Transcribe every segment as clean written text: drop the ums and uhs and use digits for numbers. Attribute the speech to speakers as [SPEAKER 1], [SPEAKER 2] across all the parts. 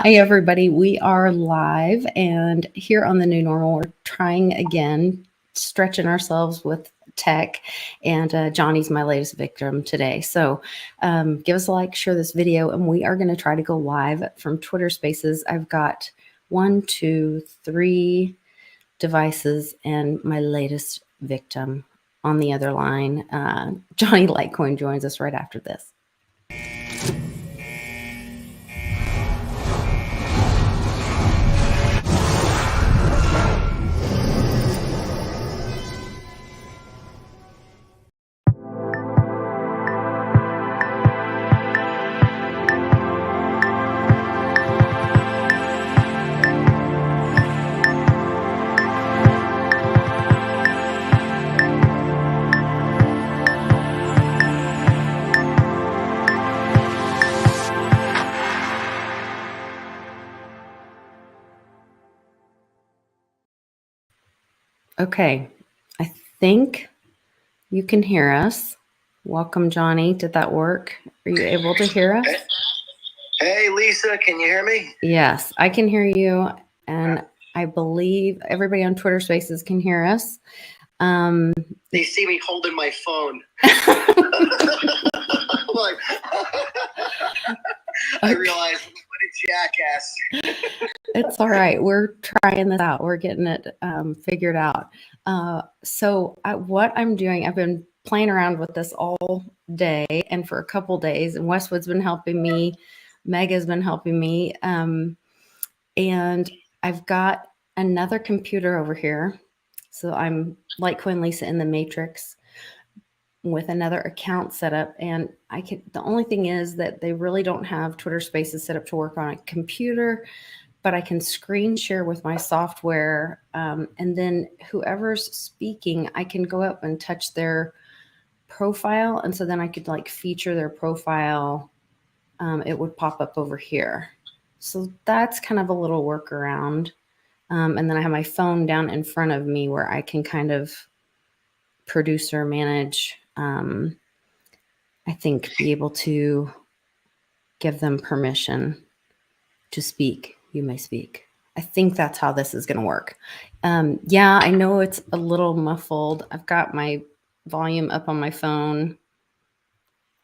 [SPEAKER 1] Hi, everybody. We are live, and here on the new normal, we're trying again, stretching ourselves with tech, and Johnny's my latest victim today. So give us a like, share this video, and we are going to try to go live from Twitter Spaces. I've got 1, 2, 3 devices and my latest victim on the other line. Johnny Litecoin joins us right after this. Okay, I think you can hear us. Welcome, Johnny. Did that work? Are you able to hear us?
[SPEAKER 2] Hey, Lisa, can you hear me?
[SPEAKER 1] Yes, I can hear you, and I believe everybody on Twitter Spaces can hear us.
[SPEAKER 2] They see me holding my phone. Like, I realize what a jackass.
[SPEAKER 1] It's all right. We're trying this out. We're getting it figured out. What I'm doing, I've been playing around with this all day and for a couple days, and Westwood's been helping me. Mega's been helping me. And I've got another computer over here. So I'm Litecoin Lisa in the Matrix with another account set up, and the only thing is that they really don't have Twitter Spaces set up to work on a computer, but I can screen share with my software, and then whoever's speaking, I can go up and touch their profile, and so then I could like feature their profile. It would pop up over here. So that's kind of a little workaround. And then I have my phone down in front of me where I can kind of producer manage, I think, be able to give them permission to speak. You may speak. I think that's how this is going to work. Yeah, I know it's a little muffled. I've got my volume up on my phone.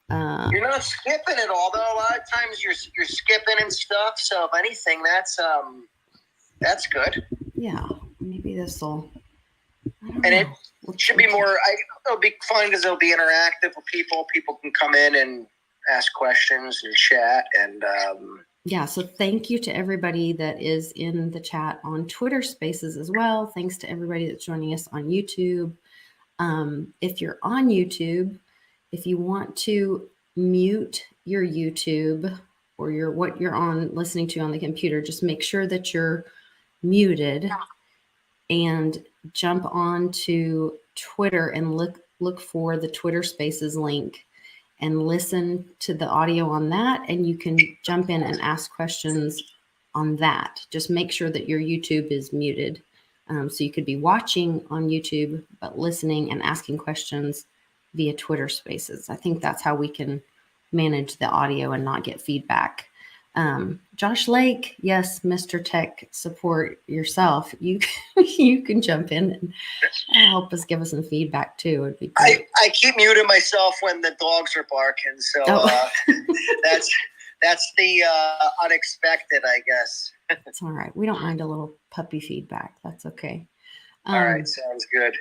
[SPEAKER 2] You're not skipping it, although a lot of times you're skipping and stuff. So if anything, that's good.
[SPEAKER 1] Yeah, maybe this will.
[SPEAKER 2] And it should be more. It'll be fun because it'll be interactive with people. People can come in and ask questions and chat and.
[SPEAKER 1] Yeah, so thank you to everybody that is in the chat on Twitter Spaces as well. Thanks to everybody that's joining us on YouTube. If you're on YouTube, if you want to mute your YouTube or what you're on listening to on the computer, just make sure that you're muted and jump on to Twitter and look for the Twitter Spaces link and listen to the audio on that, and you can jump in and ask questions on that. Just make sure that your YouTube is muted. So you could be watching on YouTube, but listening and asking questions via Twitter Spaces. I think that's how we can manage the audio and not get feedback. Josh Lake, yes, Mr. Tech Support yourself. You can jump in and help us, give us some feedback too. It'd be great.
[SPEAKER 2] I keep muting myself when the dogs are barking, so that's the unexpected, I guess.
[SPEAKER 1] It's all right. We don't mind a little puppy feedback. That's okay.
[SPEAKER 2] All right, sounds good.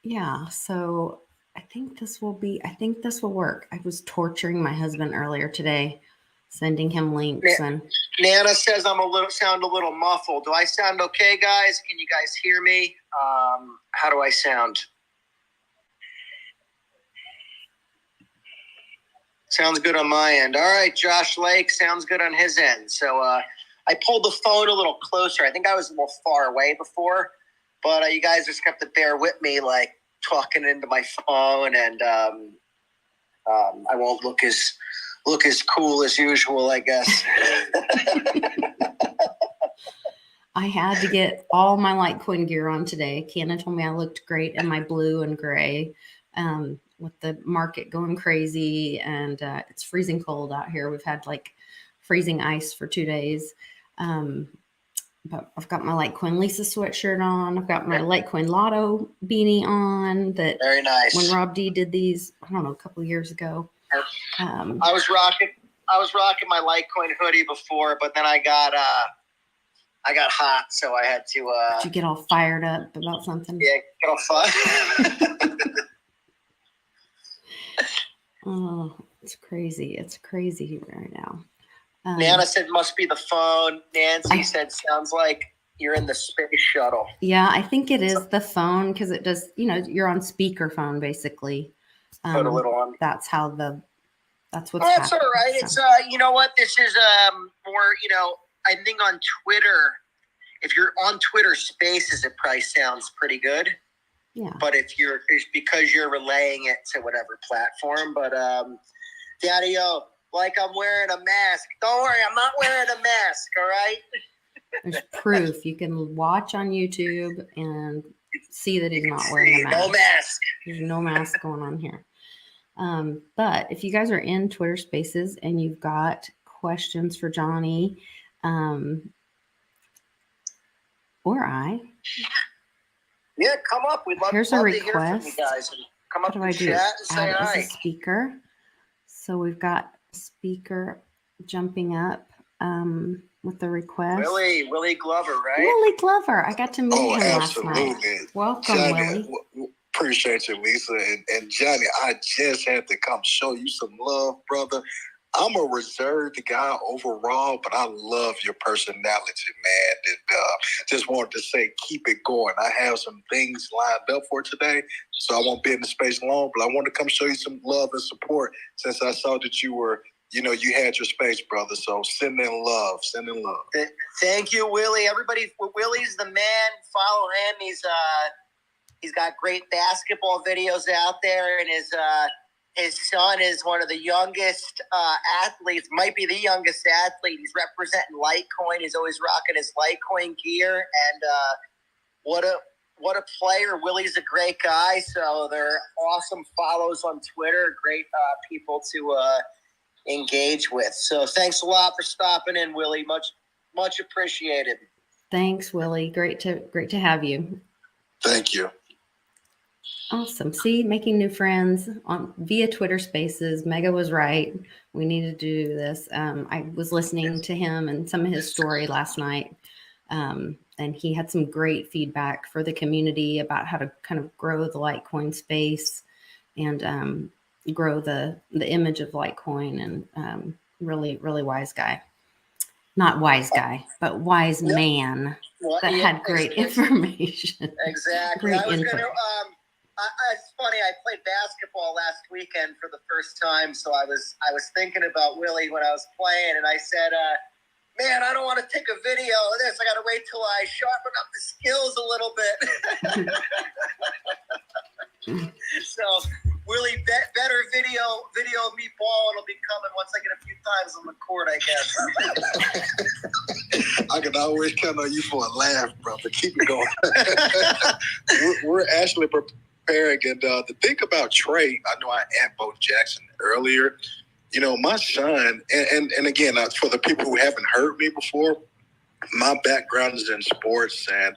[SPEAKER 1] Yeah, so I think this will work. I was torturing my husband earlier today, sending him links. And
[SPEAKER 2] Nana says sound a little muffled. Do I sound okay, guys? Can you guys hear me? How do I sound? Sounds good on my end. All right, Josh Lake, sounds good on his end. So I pulled the phone a little closer. I think I was a little far away before, but you guys just have to bear with me, like talking into my phone, and I won't look as cool as usual, I guess.
[SPEAKER 1] I had to get all my Litecoin gear on today. Cannon told me I looked great in my blue and gray. With the market going crazy, and it's freezing cold out here. We've had like freezing ice for 2 days. But I've got my Litecoin Lisa sweatshirt on. I've got my Litecoin Lotto beanie on. That
[SPEAKER 2] very nice.
[SPEAKER 1] When Rob D did these, I don't know, a couple of years ago.
[SPEAKER 2] I was rocking my Litecoin hoodie before, but then I got hot, so I had to.
[SPEAKER 1] Did you get all fired up about something?
[SPEAKER 2] Yeah, get all fired.
[SPEAKER 1] Oh, it's crazy. It's crazy right now.
[SPEAKER 2] Nana said must be the phone. Nancy said sounds like you're in the space shuttle.
[SPEAKER 1] Yeah, I think it is the phone because it does, you're on speakerphone basically.
[SPEAKER 2] Put a little on.
[SPEAKER 1] That's what's
[SPEAKER 2] that's
[SPEAKER 1] happening.
[SPEAKER 2] All right.
[SPEAKER 1] So.
[SPEAKER 2] It's you know what? This is more, I think on Twitter, if you're on Twitter Spaces, it probably sounds pretty good.
[SPEAKER 1] Yeah.
[SPEAKER 2] But it's because you're relaying it to whatever platform. But Daddy, like I'm wearing a mask. Don't worry, I'm not wearing a mask, all right?
[SPEAKER 1] There's proof. You can watch on YouTube and see that he's not wearing a mask.
[SPEAKER 2] No mask.
[SPEAKER 1] There's no mask going on here. But if you guys are in Twitter Spaces and you've got questions for Johnny, or I.
[SPEAKER 2] Yeah, come up. We'd love to hear from you guys. And come up and chat and say hi.
[SPEAKER 1] Add as a speaker. So we've got a speaker jumping up with the request.
[SPEAKER 2] Willie Glover, right?
[SPEAKER 1] Willie Glover. I got to meet him
[SPEAKER 3] absolutely.
[SPEAKER 1] last night. Welcome,
[SPEAKER 3] Johnny,
[SPEAKER 1] Willie.
[SPEAKER 3] Appreciate you, Lisa. And Johnny, I just had to come show you some love, brother. I'm a reserved guy overall, but I love your personality, man. And just wanted to say, keep it going. I have some things lined up for today, so I won't be in the space long, but I want to come show you some love and support since I saw that you were, you had your space, brother. So send in love.
[SPEAKER 2] Thank you, Willie. Everybody, Willie's the man. Follow him. He's got great basketball videos out there, and his son is one of the youngest athletes, might be the youngest athlete. He's representing Litecoin. He's always rocking his Litecoin gear. And what a player. Willie's a great guy. So they're awesome follows on Twitter. Great people to engage with. So thanks a lot for stopping in, Willie. Much appreciated.
[SPEAKER 1] Thanks, Willie. Great to have you.
[SPEAKER 3] Thank you.
[SPEAKER 1] Awesome. See, making new friends via Twitter Spaces. Mega was right. We need to do this. I was listening to him and some of his story last night, and he had some great feedback for the community about how to kind of grow the Litecoin space and grow the image of Litecoin. And really, really wise guy. Not wise guy, but wise man that had great information.
[SPEAKER 2] Exactly.
[SPEAKER 1] Great input.
[SPEAKER 2] It's funny. I played basketball last weekend for the first time, so I was thinking about Willie when I was playing, and I said, "Man, I don't want to take a video of this. I got to wait till I sharpen up the skills a little bit." So, Willie, better video of me balling will be coming once I get a few times on the court, I guess.
[SPEAKER 3] I can always count on you for a laugh, brother. Keep it going. We're actually preparing. And the thing about trade, I know I asked Bo Jackson earlier, my son, and again, for the people who haven't heard me before, my background is in sports, and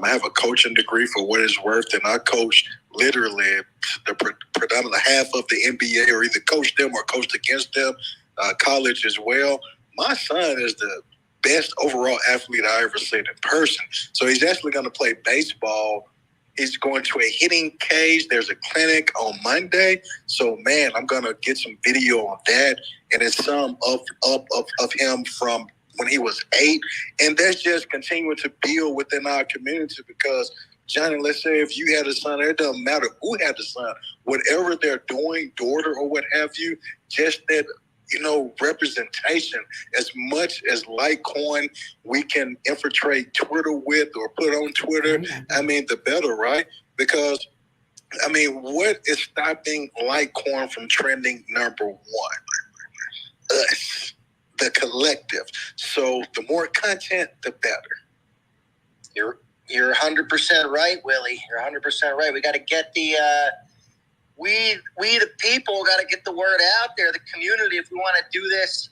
[SPEAKER 3] I have a coaching degree for what it's worth, and I coach literally the predominant half of the NBA, or either coach them or coached against them, college as well. My son is the best overall athlete I ever seen in person. So he's actually going to play baseball. He's going to a hitting cage. There's a clinic on Monday. So, man, I'm going to get some video on that. And it's some of him from when he was 8. And that's just continuing to build within our community because, Johnny, let's say if you had a son, it doesn't matter who had a son, whatever they're doing, daughter or what have you, just that, representation. As much as Litecoin we can infiltrate Twitter with or put on Twitter, the better, right? Because, what is stopping Litecoin from trending number one? Us, the collective. So the more content, the better.
[SPEAKER 2] You're 100% right, Willie. You're 100% right. We got to get the... We the people got to get the word out there, the community, if we want to do this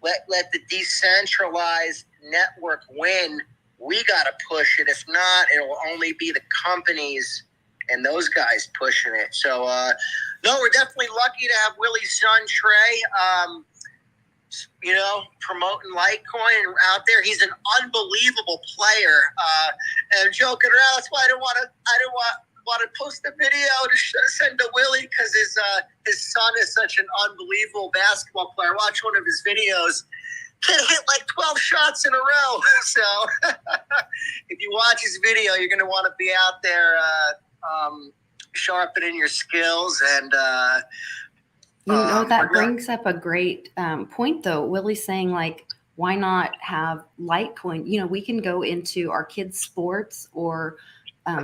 [SPEAKER 2] let the decentralized network win. We got to push it. If not, it will only be the companies and those guys pushing it. So, no, we're definitely lucky to have Willie's son, Trey, promoting Litecoin out there. He's an unbelievable player. And joking around, that's why I didn't want to post a video to send to Willie, because his son is such an unbelievable basketball player. Watch one of his videos. Kid hit like 12 shots in a row. So if you watch his video, you're going to want to be out there sharpening your skills. And
[SPEAKER 1] that brings up a great point, though. Willie's saying, like, why not have Litecoin? We can go into our kids' sports or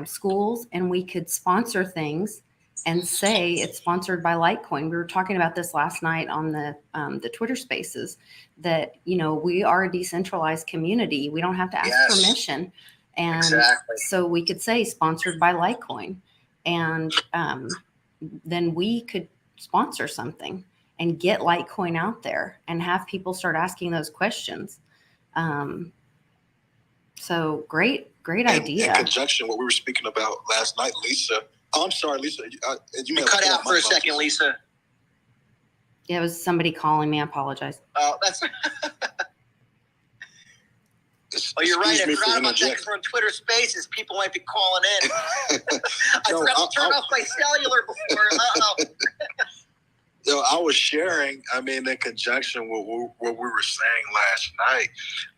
[SPEAKER 1] schools, and we could sponsor things and say it's sponsored by Litecoin. We were talking about this last night on the Twitter Spaces, that we are a decentralized community. We don't have to ask permission, and so we could say sponsored by Litecoin, and then we could sponsor something and get Litecoin out there and have people start asking those questions. So great idea.
[SPEAKER 3] In conjunction, what we were speaking about last night, Lisa. Oh, I'm sorry, Lisa. You
[SPEAKER 2] cut out for a second, Lisa.
[SPEAKER 1] Yeah, it was somebody calling me. I apologize.
[SPEAKER 2] Oh, that's. You're right. I forgot about that, because we're on Twitter Spaces. People might be calling in. I forgot to turn off my cellular before.
[SPEAKER 3] I was sharing, in conjunction with what we were saying last night,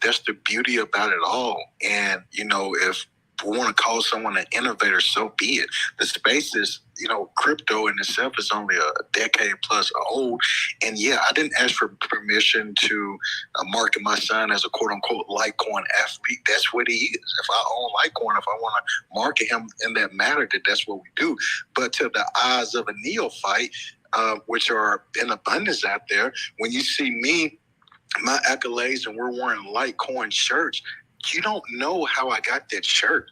[SPEAKER 3] that's the beauty about it all. And, if we want to call someone an innovator, so be it. The space is, crypto in itself is only a decade plus old. And I didn't ask for permission to market my son as a quote unquote Litecoin athlete. That's what he is. If I own Litecoin, if I want to market him in that manner, that's what we do. But to the eyes of a neophyte, which are in abundance out there, when you see me, my accolades, and we're wearing Litecoin shirts, you don't know how I got that shirt.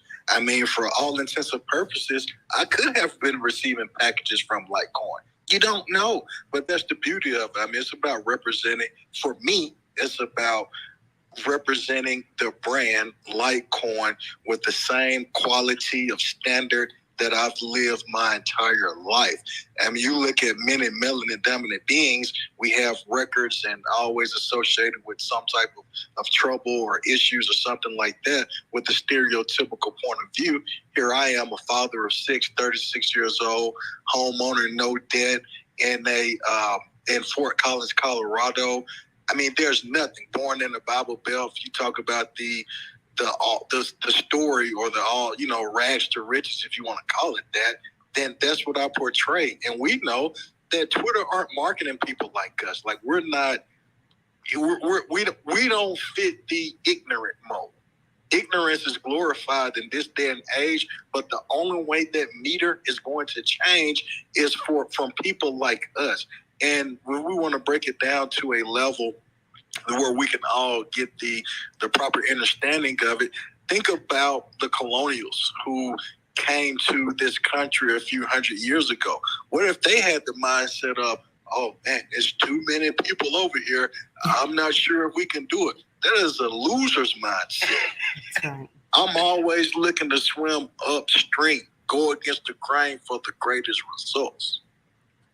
[SPEAKER 3] For all intents and purposes, I could have been receiving packages from Litecoin. You don't know, but that's the beauty of it. It's about representing, for me, it's about representing the brand Litecoin with the same quality of standard that I've lived my entire life. You look at many melanin dominant beings, we have records and always associated with some type of trouble or issues or something like that with the stereotypical point of view. Here I am, a father of 6, 36 years old, homeowner, no debt, in Fort Collins, Colorado. There's nothing. Born in the Bible Belt. You talk about the story, or the rags to riches, if you want to call it that, then that's what I portray. And we know that Twitter aren't marketing people like us. Like, we're not, we don't fit the ignorant mode. Ignorance is glorified in this day and age, but the only way that meter is going to change is from people like us. And when we want to break it down to a level where we can all get the proper understanding of it, think about the colonials who came to this country a few hundred years ago. What if they had the mindset of, oh man, there's too many people over here, I'm not sure if we can do it? That is a loser's mindset.
[SPEAKER 1] That's right.
[SPEAKER 3] I'm always looking to swim upstream, go against the grain for the greatest results.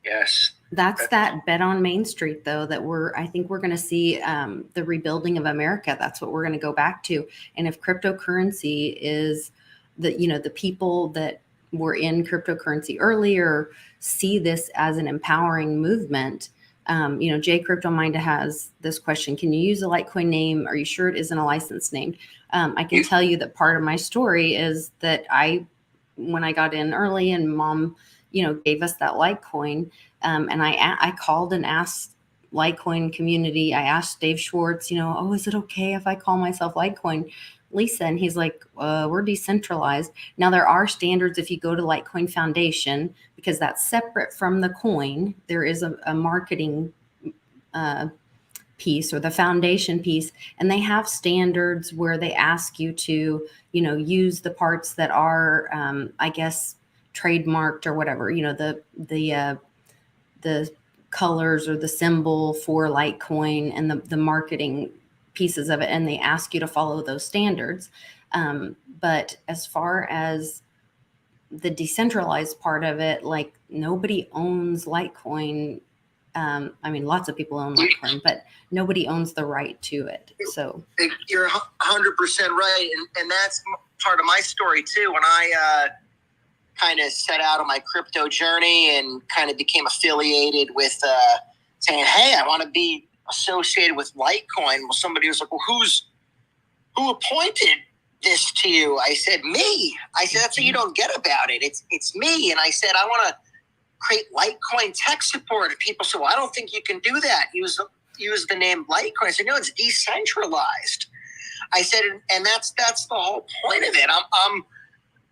[SPEAKER 2] Yes.
[SPEAKER 1] That's that bet on Main Street, though, that I think we're going to see the rebuilding of America. That's what we're going to go back to. And if cryptocurrency is the people that were in cryptocurrency earlier see this as an empowering movement. Jay CryptoMinda has this question: can you use a Litecoin name? Are you sure it isn't a licensed name? I can tell you that part of my story is that when I got in early and mom, gave us that Litecoin, and I called and asked Litecoin community. I asked Dave Schwartz, is it okay if I call myself Litecoin Lisa? And he's like, we're decentralized. Now, there are standards if you go to Litecoin Foundation, because that's separate from the coin. There is a marketing piece, or the foundation piece, and they have standards where they ask you to, use the parts that are, I guess, trademarked or whatever, the colors or the symbol for Litecoin and the marketing pieces of it, and they ask you to follow those standards. But as far as the decentralized part of it, like nobody owns Litecoin. I mean, lots of people own Litecoin, but nobody owns the right to it. So
[SPEAKER 2] you're 100% right. And that's part of my story too. When I kind of set out on my crypto journey and kind of became affiliated with saying, hey, I want to be associated with Litecoin. Well, somebody was like, well, who appointed this to you? I said, me. I said, that's what you don't get about it. It's me. And I said, I want to create Litecoin tech support. And people said, well, I don't think you can do that. Use the name Litecoin. I said, no, it's decentralized. I said, and that's the whole point of it.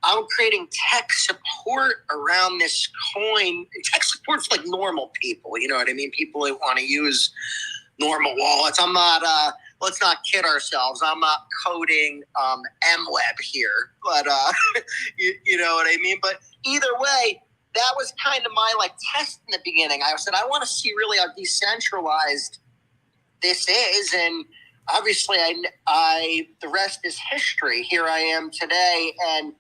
[SPEAKER 2] I'm creating tech support around this coin. Tech support for like normal people. You know what I mean? People who want to use normal wallets. I'm not, let's not kid ourselves. I'm not coding MWeb here, but you know what I mean? But either way, that was kind of my like test in the beginning. I said, I want to see really how decentralized this is. And obviously the rest is history. Here I am today. And,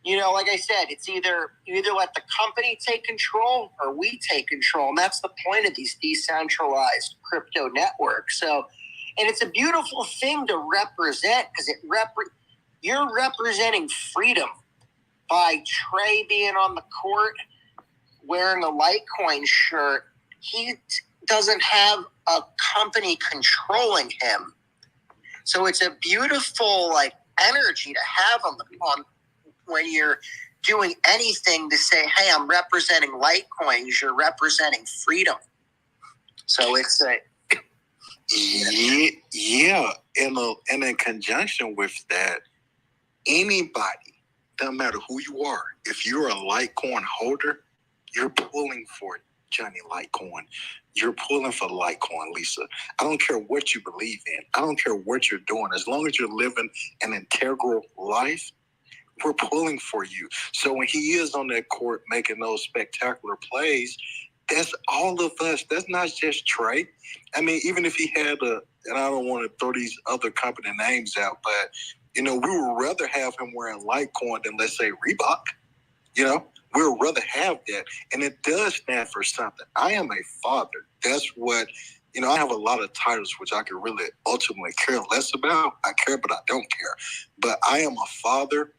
[SPEAKER 2] you know, like I said, it's you either let the company take control or we take control. And that's the point of these decentralized crypto networks. So, and it's a beautiful thing to represent because you're representing freedom by Trey being on the court wearing a Litecoin shirt. He doesn't have a company controlling him. So it's a beautiful like energy to have on when you're doing anything to say, hey, I'm representing Litecoins, you're representing freedom. So it's a
[SPEAKER 3] yeah. And in conjunction with that, anybody, doesn't matter who you are, if you're a Litecoin holder, you're pulling for Johnny Litecoin. You're pulling for Litecoin Lisa. I don't care what you believe in. I don't care what you're doing. As long as you're living an integral life, we're pulling for you. So when he is on that court making those spectacular plays, that's all of us. That's not just Trey. I mean, even if he had and I don't want to throw these other company names out, but, you know, we would rather have him wearing Litecoin than, let's say, Reebok. You know, we would rather have that. And it does stand for something. I am a father. That's what, you know, I have a lot of titles which I could really ultimately care less about. I care, but I don't care. But I am a father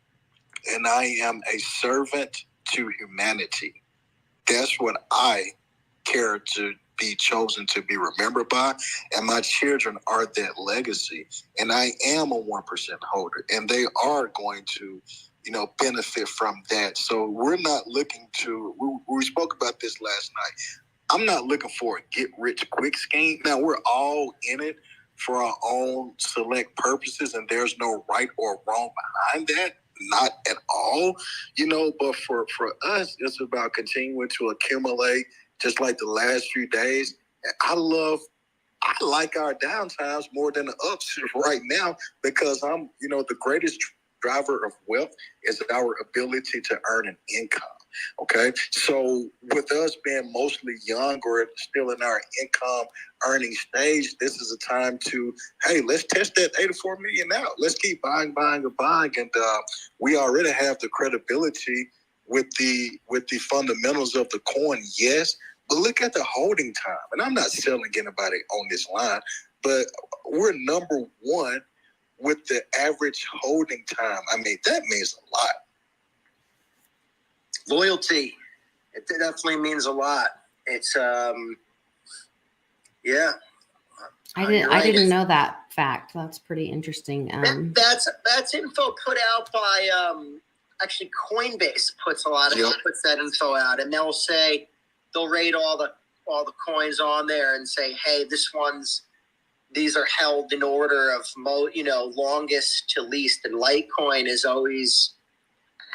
[SPEAKER 3] and I am a servant to humanity. That's what I care to be chosen to be remembered by. And my children are that legacy. And I am a 1% holder. And they are going to, you know, benefit from that. So we're not looking to, we spoke about this last night. I'm not looking for a get-rich-quick scheme. Now, we're all in it for our own select purposes, and there's no right or wrong behind that. Not at all, you know, but for us, it's about continuing to accumulate just like the last few days. I like our downtimes more than the ups right now because you know, the greatest driver of wealth is our ability to earn an income. Okay. So with us being mostly young or still in our income earning stage, this is a time to, hey, let's test that 84 million out. Let's keep buying. And we already have the credibility with the fundamentals of the coin. Yes. But look at the holding time. And I'm not selling anybody on this line, but we're number one with the average holding time. I mean, that means a lot.
[SPEAKER 2] Loyalty. It definitely means a lot. It's yeah.
[SPEAKER 1] I didn't know that fact. That's pretty interesting.
[SPEAKER 2] That's info put out by actually Coinbase puts that info out, and they'll rate all the coins on there and say, hey, these are held in order of longest to least, and Litecoin is always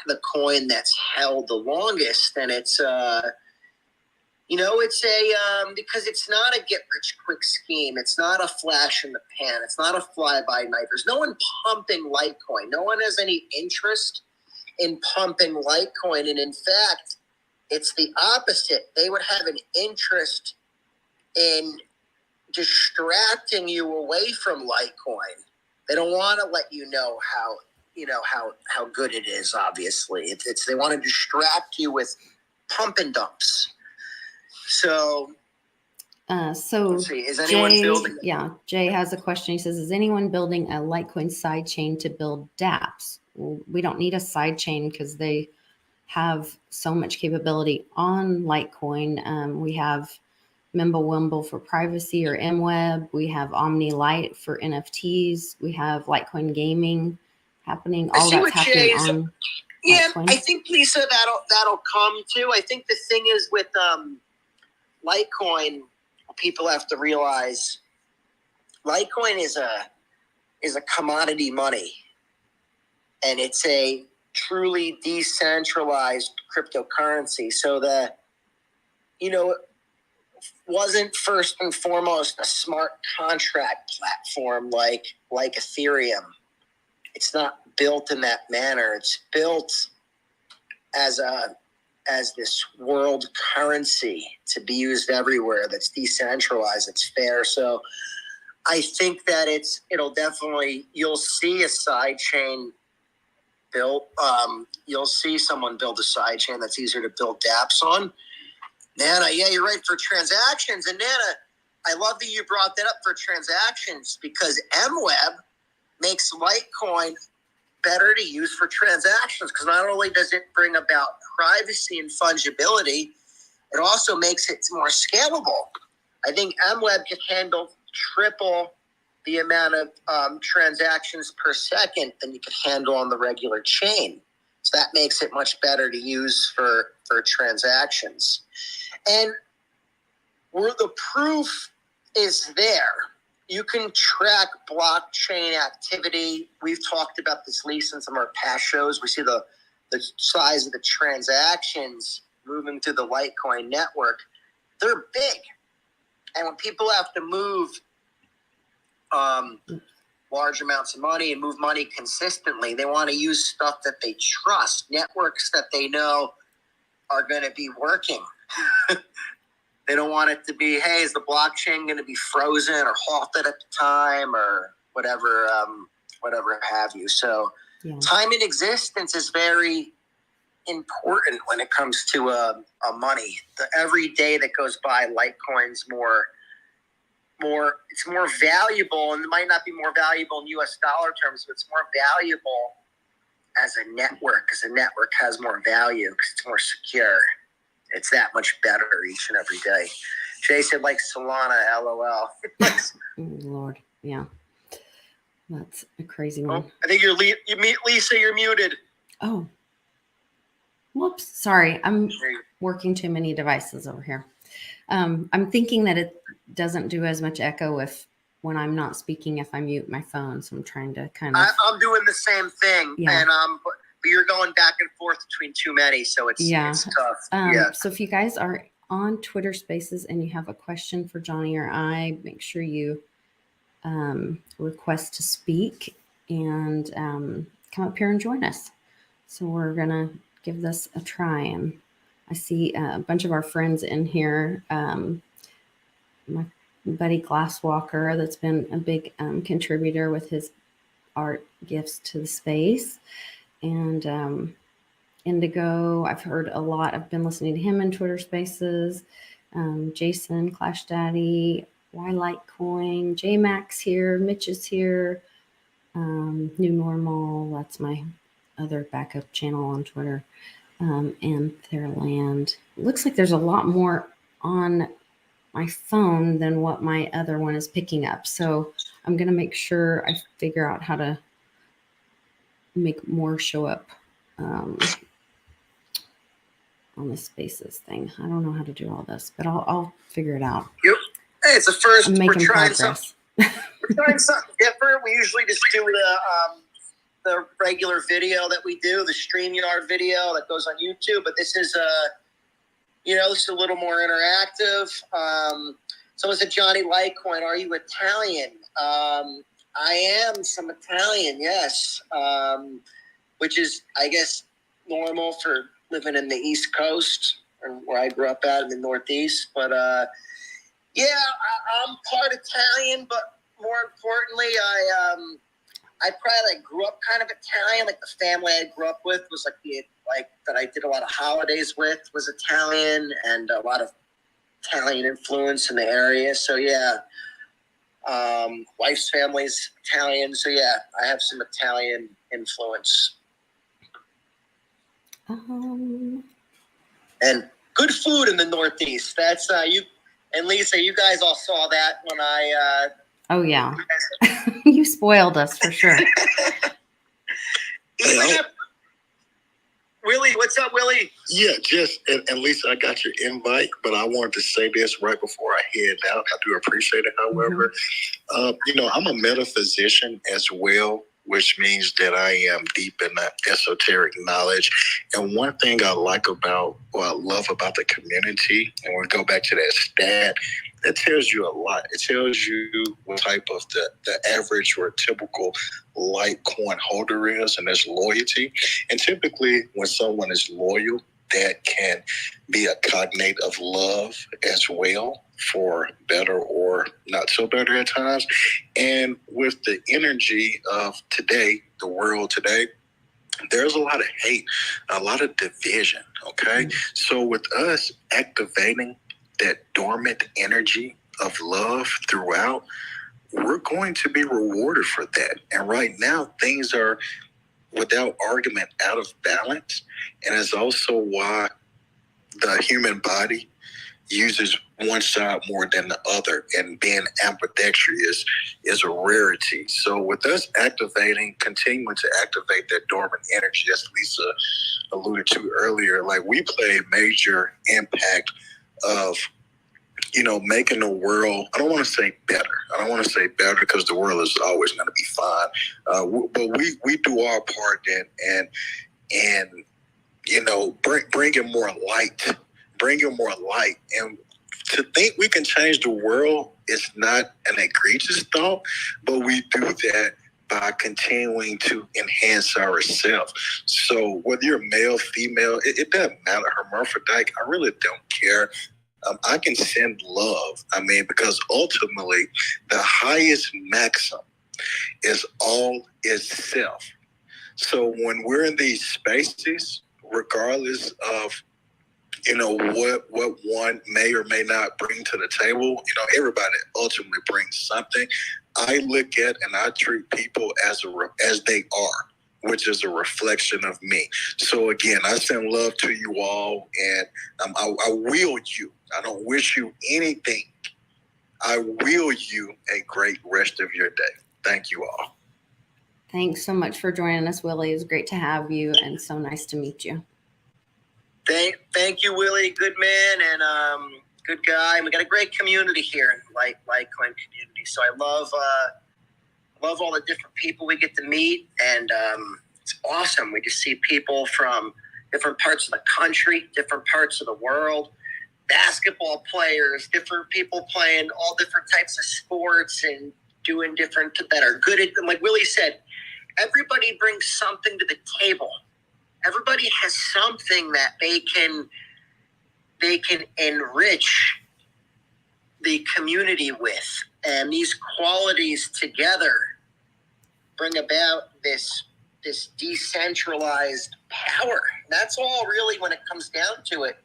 [SPEAKER 2] the coin that's held the longest. And it's it's a because it's not a get rich quick scheme. It's not a flash in the pan. It's not a fly by night. There's no one pumping Litecoin. No one has any interest in pumping Litecoin, and in fact, it's the opposite. They would have an interest in distracting you away from Litecoin. They don't want to let you know how good it is. Obviously, it's they want to distract you with pump and dumps. So let's see. Is anyone building?
[SPEAKER 1] Yeah, Jay has a question. He says, "Is anyone building a Litecoin sidechain to build Daps?" Well, we don't need a sidechain because they have so much capability on Litecoin. We have Mimblewimble for privacy or MWeb. We have OmniLite for NFTs. We have Litecoin gaming happening. All that's happening on Litecoin.
[SPEAKER 2] I think, Lisa, that'll come too. I think the thing is with Litecoin, people have to realize Litecoin is a commodity money, and it's a truly decentralized cryptocurrency. So wasn't first and foremost a smart contract platform like Ethereum. It's not built in that manner. It's built as this world currency to be used everywhere. That's decentralized. It's fair. So I think that it'll definitely, you'll see a sidechain built. You'll see someone build a sidechain that's easier to build dApps on. Nana, yeah, you're right for transactions. And Nana, I love that you brought that up for transactions because MWeb makes Litecoin better to use for transactions because not only does it bring about privacy and fungibility, it also makes it more scalable. I think MWeb can handle triple the amount of transactions per second than you could handle on the regular chain. So that makes it much better to use for transactions. And where the proof is there, you can track blockchain activity. We've talked about this, Lisa, in some of our past shows. We see the size of the transactions moving through the Litecoin network. They're big. And when people have to move large amounts of money and move money consistently, they want to use stuff that they trust, networks that they know are going to be working. They don't want it to be, hey, is the blockchain going to be frozen or halted at the time or whatever have you. So time in existence is very important when it comes to money. Every day that goes by, Litecoin's it's more valuable, and it might not be more valuable in US dollar terms, but it's more valuable as a network, because a network has more value because it's more secure. It's that much better each and every day. Jay said, like Solana, LOL.
[SPEAKER 1] Lord, yeah. That's a crazy one.
[SPEAKER 2] Oh, I think Lisa, you're muted.
[SPEAKER 1] Oh. Whoops. Sorry. I'm working too many devices over here. I'm thinking that it doesn't do as much echo when I'm not speaking if I mute my phone. So I'm trying to kind of...
[SPEAKER 2] I'm doing the same thing. Yeah. And but you're going back and forth between too many, so it's tough.
[SPEAKER 1] So if you guys are on Twitter Spaces and you have a question for Johnny or I, make sure you request to speak and come up here and join us. So we're going to give this a try. And I see a bunch of our friends in here. My buddy Glasswalker, that's been a big contributor with his art gifts to the space. And Indigo, I've heard a lot. I've been listening to him in Twitter Spaces. Jason, Clash Daddy, Why Litecoin, J-Max here, Mitch is here. New Normal, that's my other backup channel on Twitter. And Fairland. It looks like there's a lot more on my phone than what my other one is picking up. So I'm going to make sure I figure out how to make more show up on the Spaces thing. I don't know how to do all this, but I'll figure it out.
[SPEAKER 2] Yep. Hey, it's a first.
[SPEAKER 1] I'm making progress.
[SPEAKER 2] We're trying something different. We usually just do the regular video that we do, the StreamYard video that goes on YouTube, but this is this is a little more interactive. Someone said, Johnny Litecoin, are you Italian? I am some Italian, yes, which is, I guess, normal for living in the East Coast, or where I grew up at in the Northeast. But Yeah, I'm part Italian, but more importantly, I probably grew up kind of Italian. Like the family I grew up with was that I did a lot of holidays with was Italian, and a lot of Italian influence in the area. So yeah, wife's family's Italian. So yeah, I have some Italian influence. And good food in the Northeast. That's you and Lisa. You guys all saw that when I.
[SPEAKER 1] Oh yeah, you spoiled us for sure.
[SPEAKER 2] Willie, what's up, Willie?
[SPEAKER 3] Yeah, and Lisa, I got your invite, but I wanted to say this right before I head out. I do appreciate it, however. I'm a metaphysician as well, which means that I am deep in that esoteric knowledge. And one thing I love about the community, and we'll go back to that stat, that tells you a lot. It tells you what type of the average or typical Litecoin holder is, and that's loyalty. And typically when someone is loyal, that can be a cognate of love as well, for better or not so better at times. And with the energy of today, the world today, there's a lot of hate, a lot of division, okay? Mm-hmm. So with us activating that dormant energy of love throughout, we're going to be rewarded for that. And right now, things are, without argument, out of balance. And it's also why the human body uses one side more than the other, and being ambidextrous is a rarity. So with us continuing to activate that dormant energy, as Lisa alluded to earlier, like we play a major impact of, making the world, I don't want to say better because the world is always going to be fine. But we do our part and bringing more light. And to think we can change the world is not an egregious thought, but we do that by continuing to enhance ourselves. So whether you're male, female, it doesn't matter, hermaphrodite, I really don't care. I can send love. Because ultimately the highest maxim is all is self. So when we're in these spaces, regardless of what one may or may not bring to the table, everybody ultimately brings something. I look at and I treat people as they are, which is a reflection of me. So again, I send love to you all, and I will you. I don't wish you anything. I will you a great rest of your day. Thank you all.
[SPEAKER 1] Thanks so much for joining us, Willie. It was great to have you, and so nice to meet you.
[SPEAKER 2] Thank you, Willie. Good man and good guy. And we got a great community here in the Litecoin community. So I love all the different people we get to meet, and it's awesome. We just see people from different parts of the country, different parts of the world, basketball players, different people playing all different types of sports and doing different that are good at them. Like Willie said, everybody brings something to the table. Everybody has something that they can enrich the community with, and these qualities together bring about this decentralized power. That's all really, when it comes down to it,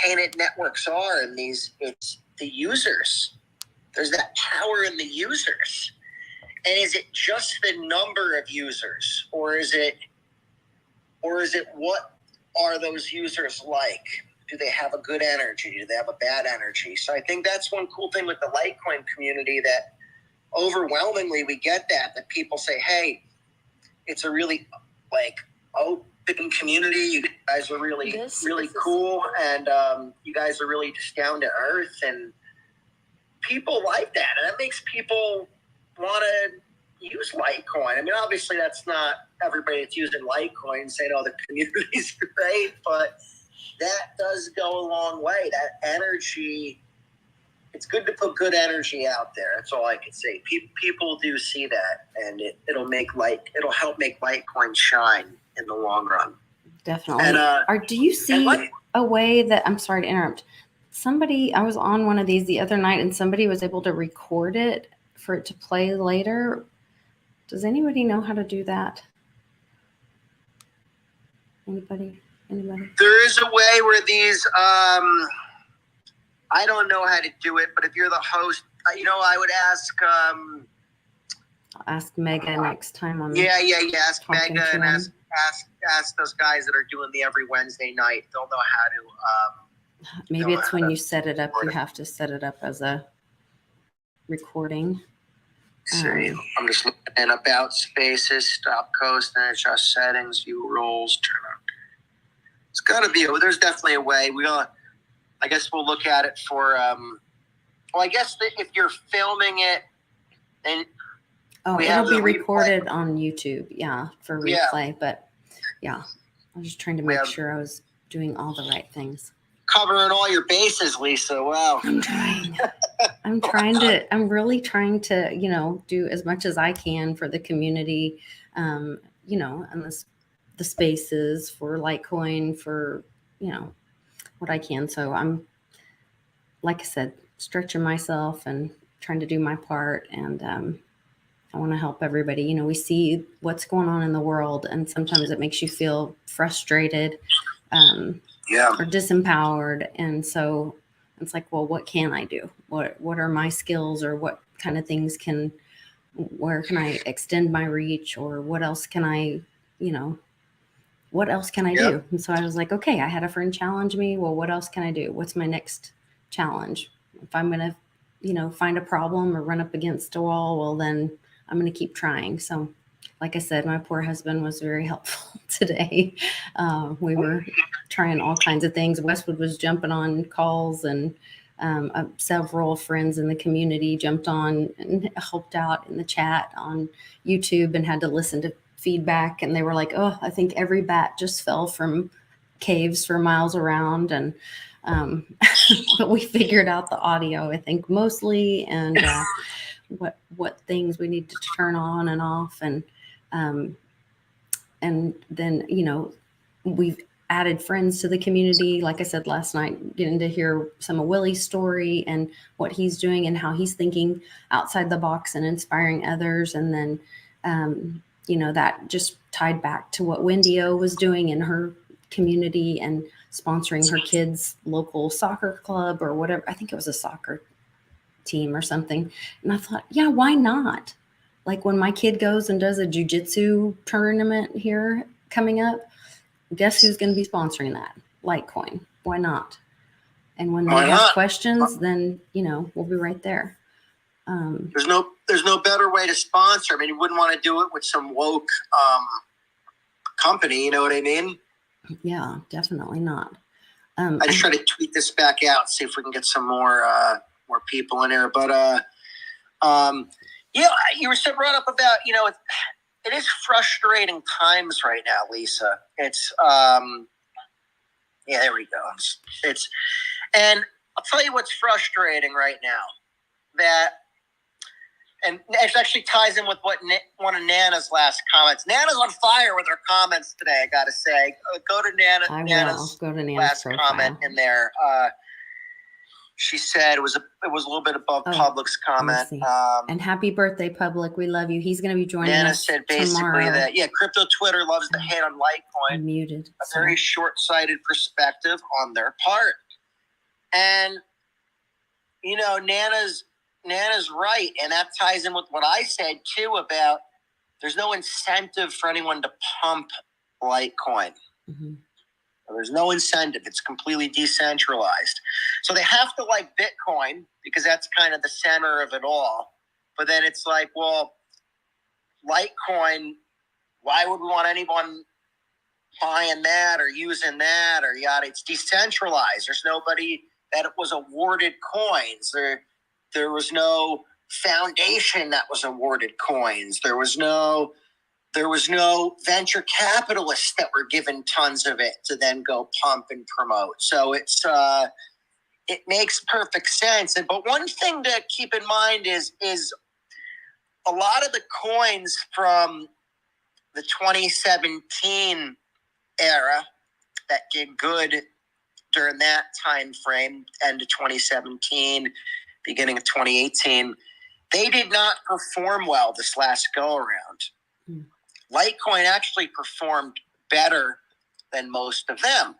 [SPEAKER 2] painted networks are, and it's the users. There's that power in the users. And is it just the number of users, or is it what are those users like? Do they have a good energy? Do they have a bad energy? So I think that's one cool thing with the Litecoin community, that overwhelmingly we get that people say, hey, it's a really open community. You guys are really cool, and you guys are really just down to earth, and people like that, and that makes people want to use Litecoin. Obviously that's not everybody that's using Litecoin saying, oh, the community's great, but that does go a long way. That energy, it's good to put good energy out there. That's all I can say. People do see that, and it'll help make Litecoin shine in the long run.
[SPEAKER 1] Definitely. Do you see a way that, I'm sorry to interrupt, I was on one of these the other night and somebody was able to record it for it to play later. Does anybody know how to do that? Anybody?
[SPEAKER 2] There is a way where these, I don't know how to do it, but if you're the host, I would ask.
[SPEAKER 1] I'll ask Mega next time.
[SPEAKER 2] Ask Mega and ask those guys that are doing the every Wednesday night. They'll know how to.
[SPEAKER 1] Maybe it's when you set it up, you have to set it up as a recording.
[SPEAKER 2] See, I'm just looking at about spaces, stop coasting, adjust settings, view rules, turn on. It's got to be. There's definitely a way. I guess we'll look at it for. I guess if you're filming it, then
[SPEAKER 1] it'll be recorded on YouTube. Yeah, for replay. But yeah, I was just trying to make sure I was doing all the right things.
[SPEAKER 2] Covering all your bases, Lisa. Wow.
[SPEAKER 1] I'm trying. I'm really trying to, do as much as I can for the community, and the spaces for Litecoin, for, what I can. So I'm, like I said, stretching myself and trying to do my part. And I want to help everybody. We see what's going on in the world, and sometimes it makes you feel frustrated or disempowered. And so it's like, well, what can I do? What are my skills, or what kind of things where can I extend my reach, or what else can I do? And so I was like, okay, I had a friend challenge me. Well, what else can I do? What's my next challenge? If I'm going to, find a problem or run up against a wall, well, then I'm going to keep trying. So like I said, my poor husband was very helpful today. We were trying all kinds of things. Westwood was jumping on calls, and several friends in the community jumped on and helped out in the chat on YouTube, and had to listen to feedback. And they were like, oh, I think every bat just fell from caves for miles around. And but we figured out the audio, I think, mostly, and what things we need to turn on and off. And then, we've added friends to the community. Like I said last night, getting to hear some of Willie's story and what he's doing and how he's thinking outside the box and inspiring others. And then, that just tied back to what Wendy O was doing in her community and sponsoring her kids' local soccer club or whatever. I think it was a soccer team or something. And I thought, yeah, why not? Like when my kid goes and does a jiu-jitsu tournament here coming up, guess who's going to be sponsoring that? Litecoin. Why not? And when they have questions, then, we'll be right there.
[SPEAKER 2] There's no better way to sponsor. I mean, you wouldn't want to do it with some woke company. You know what I mean?
[SPEAKER 1] Yeah, definitely not.
[SPEAKER 2] I just try to tweet this back out, see if we can get some more people in here. But you were brought up about it is frustrating times right now, Lisa. It's there we go. And I'll tell you what's frustrating right now. And it actually ties in with what one of Nana's last comments. Nana's on fire with her comments today, I got to say. Go to Nana's last comment in there. She said it was a little bit above Public's comment.
[SPEAKER 1] And happy birthday, Public. We love you. He's going to be joining
[SPEAKER 2] Nana
[SPEAKER 1] us
[SPEAKER 2] said basically
[SPEAKER 1] tomorrow.
[SPEAKER 2] that, crypto Twitter loves to hate on Litecoin.
[SPEAKER 1] I'm muted.
[SPEAKER 2] A very short-sighted perspective on their part. And, Nana's right, and that ties in with what I said, too, about there's no incentive for anyone to pump Litecoin.
[SPEAKER 1] Mm-hmm.
[SPEAKER 2] There's no incentive. It's completely decentralized. So they have to like Bitcoin because that's kind of the center of it all. But then it's like, well, Litecoin, why would we want anyone buying that or using that or yada? It's decentralized. There's nobody that was awarded coins. There was no foundation that was awarded coins. There was no venture capitalists that were given tons of it to then go pump and promote. So it makes perfect sense. But one thing to keep in mind is a lot of the coins from the 2017 era that did good during that time frame, end of 2017, beginning of 2018, they did not perform well this last go around. Litecoin actually performed better than most of them.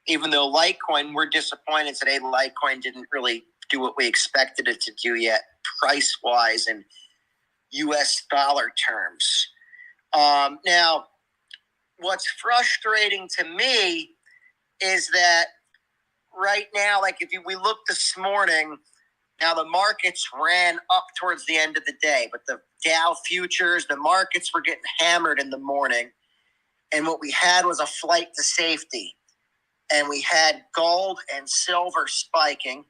[SPEAKER 2] Even though Litecoin, we're disappointed today, Litecoin didn't really do what we expected it to do yet, price-wise in U.S. dollar terms. Now, what's frustrating to me is that right now, like we look this morning, now the markets ran up towards the end of the day, but the Dow futures, the markets were getting hammered in the morning. And what we had was a flight to safety. And we had gold and silver spiking.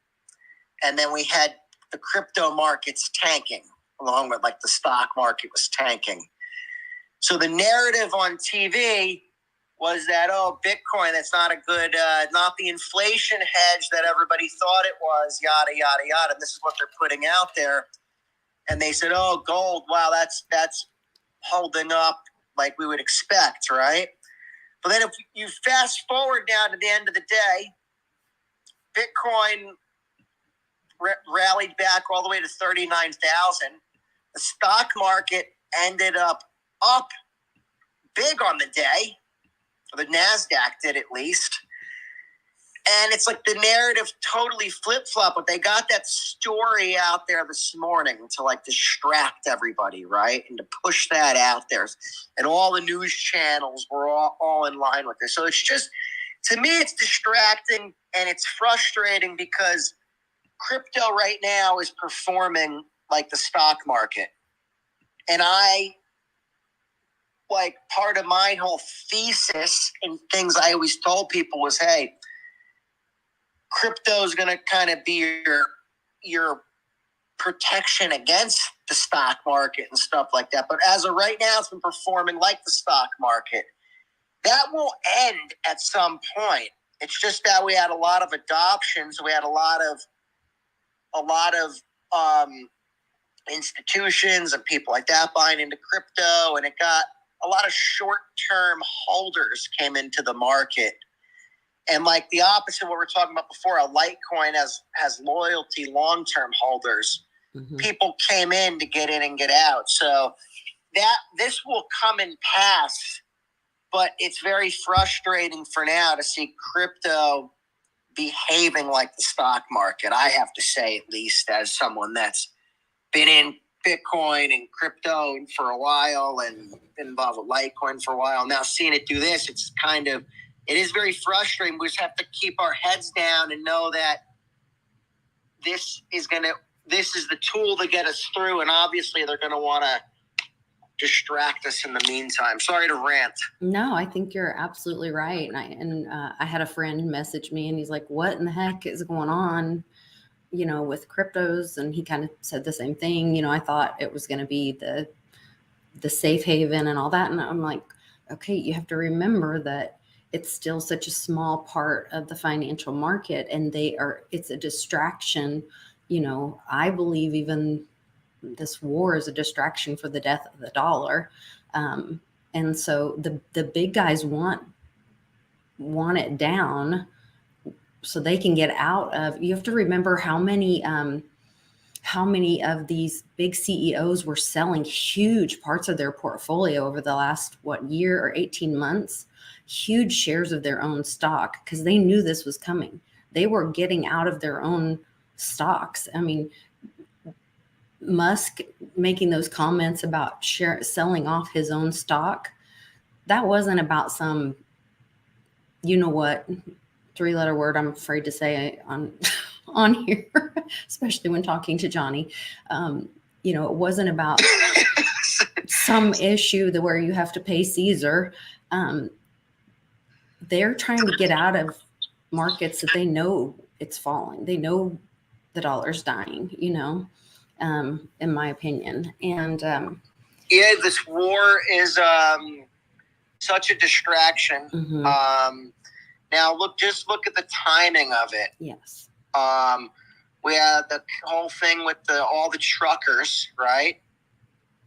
[SPEAKER 2] And then we had the crypto markets tanking, along with like the stock market was tanking. So the narrative on TV was that, oh, Bitcoin, that's not a good, not the inflation hedge that everybody thought it was, yada, yada, yada. And this is what they're putting out there. And they said, oh, gold, wow, that's holding up like we would expect, right? But then if you fast forward now to the end of the day, Bitcoin rallied back all the way to 39,000. The stock market ended up big on the day. The NASDAQ did at least. And it's like the narrative totally flip-flop, but they got that story out there this morning to like distract everybody, right? And to push that out there. And all the news channels were all in line with this. So it's just, to me, it's distracting and it's frustrating because crypto right now is performing like the stock market. And part of my whole thesis and things I always told people was, hey, crypto is going to kind of be your protection against the stock market and stuff like that. But as of right now, it's been performing like the stock market. That will end at some point. It's just that we had a lot of adoptions. We had a lot of institutions and people like that buying into crypto, and it got a lot of short-term holders came into the market. And like the opposite of what we were talking about before, a Litecoin has loyalty long-term holders. Mm-hmm. People came in to get in and get out. So this will come and pass, but it's very frustrating for now to see crypto behaving like the stock market. I have to say, at least as someone that's been in Bitcoin and crypto for a while and been involved with Litecoin for a while. Now seeing it do this, it is very frustrating. We just have to keep our heads down and know that this is the tool to get us through. And obviously they're going to want to distract us in the meantime. Sorry to rant.
[SPEAKER 1] No, I think you're absolutely right. And I had a friend message me and he's like, what in the heck is going on, with cryptos? And he kind of said the same thing. I thought it was going to be the safe haven and all that. And I'm like, okay, you have to remember that it's still such a small part of the financial market and it's a distraction. I believe even this war is a distraction for the death of the dollar. And so the big guys want it down so they can get out of. You have to remember how many of these big CEOs were selling huge parts of their portfolio over the last year or 18 months, huge shares of their own stock, because they knew this was coming. They were getting out of their own stocks. I mean, Musk making those comments about selling off his own stock, that wasn't about some, three-letter word I'm afraid to say on here, especially when talking to Johnny. It wasn't about some issue where you have to pay Caesar. They're trying to get out of markets that they know it's falling. They know the dollar's dying, in my opinion. And
[SPEAKER 2] this war is such a distraction. Mm-hmm. Now look at the timing of it.
[SPEAKER 1] Yes.
[SPEAKER 2] We had the whole thing with all the truckers, right?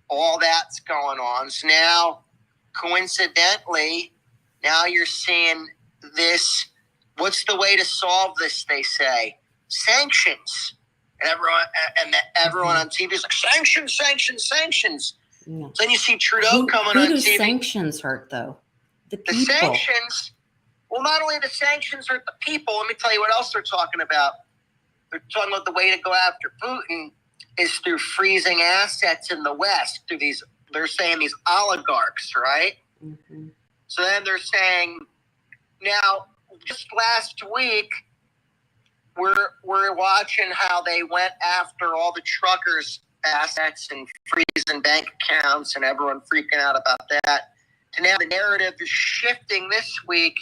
[SPEAKER 2] All that's going on. So now, coincidentally, now you're seeing this what's the way to solve this? They say sanctions, and everyone on TV is like sanctions, sanctions, sanctions.
[SPEAKER 1] No.
[SPEAKER 2] So then you see Trudeau coming on
[SPEAKER 1] TV. Who do sanctions hurt though? The people.
[SPEAKER 2] The sanctions. Well, not only the sanctions hurt the people. Let me tell you what else they're talking about. They're talking about the way to go after Putin is through freezing assets in the West, through these, they're saying these oligarchs, right?
[SPEAKER 1] Mm-hmm.
[SPEAKER 2] So then they're saying, now, just last week, we're watching how they went after all the truckers' assets and freezing bank accounts and everyone freaking out about that. To now the narrative is shifting this week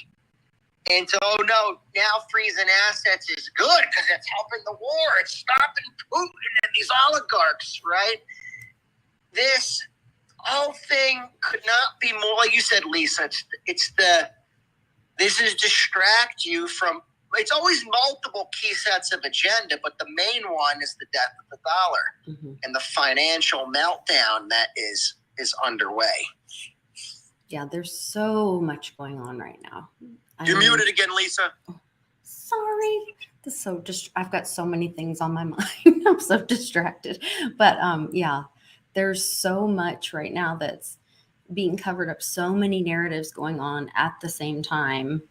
[SPEAKER 2] into, oh no, now freezing assets is good because it's helping the war. It's stopping Putin and these oligarchs, right? This whole thing could not be more, like you said, Lisa, this is distract you from, it's always multiple key sets of agenda, but the main one is the death of the dollar and the financial meltdown that is underway.
[SPEAKER 1] Yeah, there's so much going on right now.
[SPEAKER 2] You're muted again, Lisa.
[SPEAKER 1] Sorry. I've got so many things on my mind. I'm so distracted. But yeah, there's so much right now that's being covered up, so many narratives going on at the same time.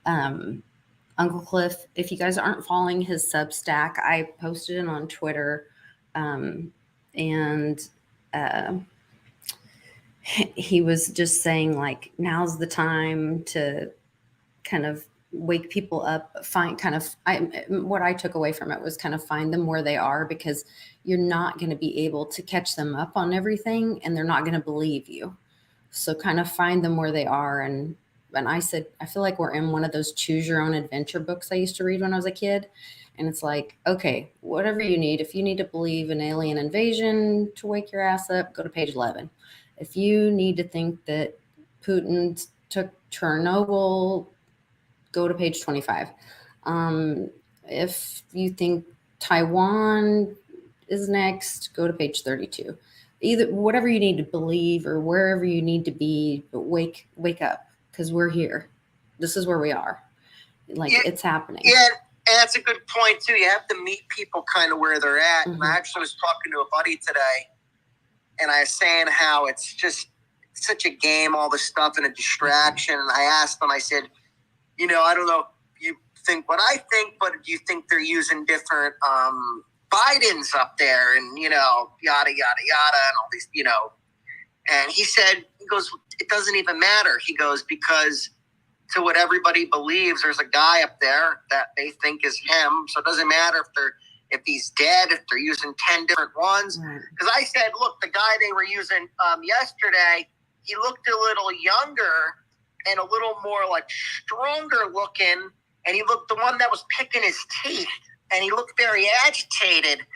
[SPEAKER 1] Uncle Cliff, if you guys aren't following his Substack, I posted it on Twitter. He was just saying, like, now's the time to kind of wake people up, what I took away from it was kind of find them where they are, because you're not going to be able to catch them up on everything and they're not going to believe you. So kind of find them where they are. And I said, I feel like we're in one of those choose your own adventure books I used to read when I was a kid. And it's like, okay, whatever you need, if you need to believe an alien invasion to wake your ass up, go to page 11. If you need to think that Putin took Chernobyl, go to page 25. If you think Taiwan is next, go to page 32. Either whatever you need to believe or wherever you need to be, but wake up, because we're here. This is where we are. It's happening.
[SPEAKER 2] Yeah, and that's a good point too. You have to meet people kind of where they're at. And I actually was talking to a buddy today, and I was saying how it's just such a game, all this stuff, and a distraction. And I asked him, I said, you know, I don't know if you think what I think, but do you think they're using different Bidens up there and, you know, yada, yada, yada, and all these, you know. And he said, he goes, it doesn't even matter. He goes, because to what everybody believes, there's a guy up there that they think is him. So it doesn't matter if he's dead, if they're using 10 different ones. Because I said, look, the guy they were using yesterday, he looked a little younger and a little more like stronger looking. And he looked the one that was picking his teeth, and he looked very agitated.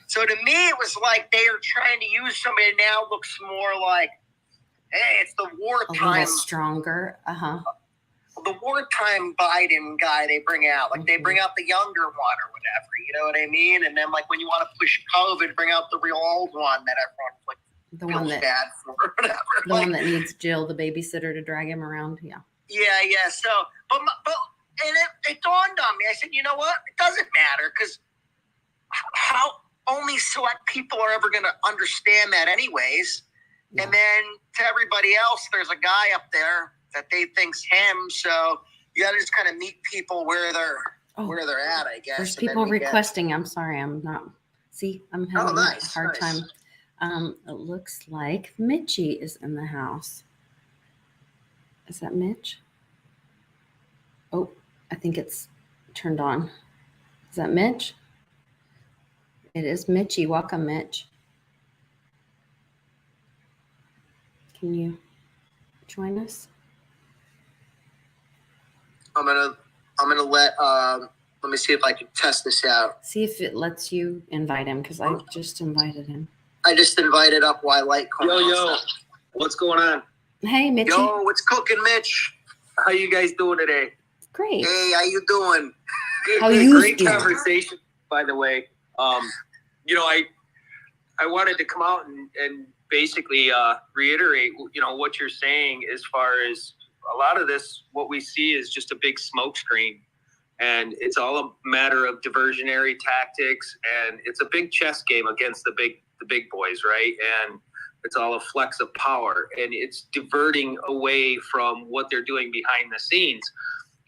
[SPEAKER 2] So to me, it was like they are trying to use somebody that now looks more like, hey, it's the wartime.
[SPEAKER 1] A little stronger.
[SPEAKER 2] The wartime Biden guy they bring out. Like they bring out the younger one or whatever. You know what I mean? And then like when you want to push COVID, bring out the real old one that everyone's like,
[SPEAKER 1] the one that
[SPEAKER 2] bad for or whatever.
[SPEAKER 1] The one that needs Jill, the babysitter, to drag him around. Yeah.
[SPEAKER 2] So, but and it dawned on me. I said, you know what? It doesn't matter, because how only select people are ever going to understand that, anyways. Yeah. And then to everybody else, there's a guy up there that they think's him. So you got to just kind of meet people where they're at, I guess.
[SPEAKER 1] There's people requesting. I'm sorry, I'm not. See, I'm having a hard time. It looks like Mitchie is in the house. Is that Mitch? Oh, I think it's turned on. Is that Mitch? It is Mitchie. Welcome, Mitch. Can you join us?
[SPEAKER 2] I'm gonna let me see if I can test this out.
[SPEAKER 1] See if it lets you invite him, because I just invited him.
[SPEAKER 2] I just invited up Litecoin.
[SPEAKER 4] Yo, what's going on?
[SPEAKER 1] Hey, Mitchie.
[SPEAKER 2] Yo, what's cooking, Mitch?
[SPEAKER 4] How you guys doing today?
[SPEAKER 1] Great.
[SPEAKER 2] Hey, how you doing?
[SPEAKER 4] Great conversation, by the way. You know, I wanted to come out and basically reiterate, you know, what you're saying as far as a lot of this, what we see is just a big smoke screen. And it's all a matter of diversionary tactics, and it's a big chess game against the big boys, right? And it's all a flex of power, and it's diverting away from what they're doing behind the scenes.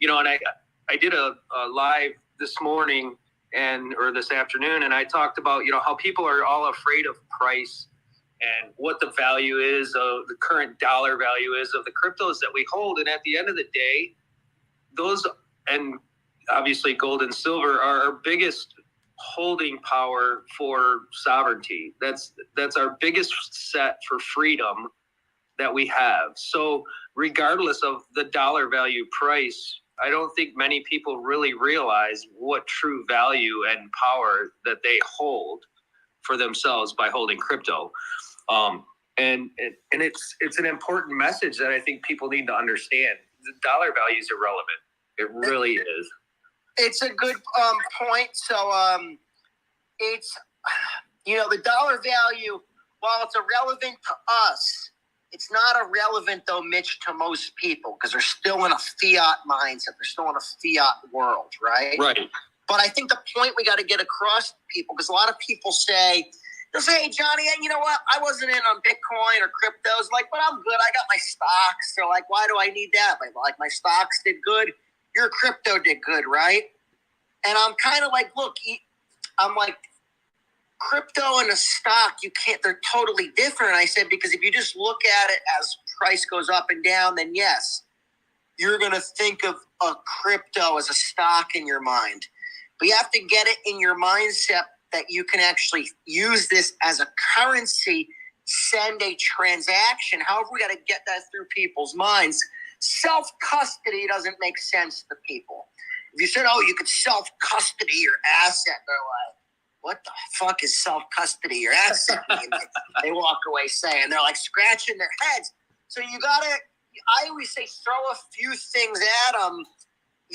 [SPEAKER 4] And I did a live this morning or this afternoon, and I talked about, how people are all afraid of price and what the value is of the current dollar value is of the cryptos that we hold. And at the end of the day, those, and obviously gold and silver, are our biggest holding power for sovereignty. That's our biggest set for freedom that we have. So regardless of the dollar value price, I don't think many people really realize what true value and power that they hold for themselves by holding crypto. And it's an important message that I think people need to understand. The dollar value is irrelevant. It really is.
[SPEAKER 2] It's a good point. So it's, the dollar value, while it's irrelevant to us, it's not irrelevant, though, Mitch, to most people, because they're still in a fiat mindset. They're still in a fiat world, right?
[SPEAKER 4] Right.
[SPEAKER 2] But I think the point we got to get across to people, because a lot of people they'll say, hey, Johnny, you know what? I wasn't in on Bitcoin or cryptos. Like, but I'm good. I got my stocks. So, like, why do I need that? Like my stocks did good. Your crypto did good, right? And I'm kind of like, look, I'm like, crypto and a stock, they're totally different. I said, because if you just look at it as price goes up and down, then yes, you're going to think of a crypto as a stock in your mind. But you have to get it in your mindset that you can actually use this as a currency, send a transaction. However, we got to get that through people's minds. Self-custody doesn't make sense to people. If you said, oh, you could self-custody your asset, they're like, what the fuck is self-custody your asset mean? They walk away saying, they're like scratching their heads. So I always say, throw a few things at them,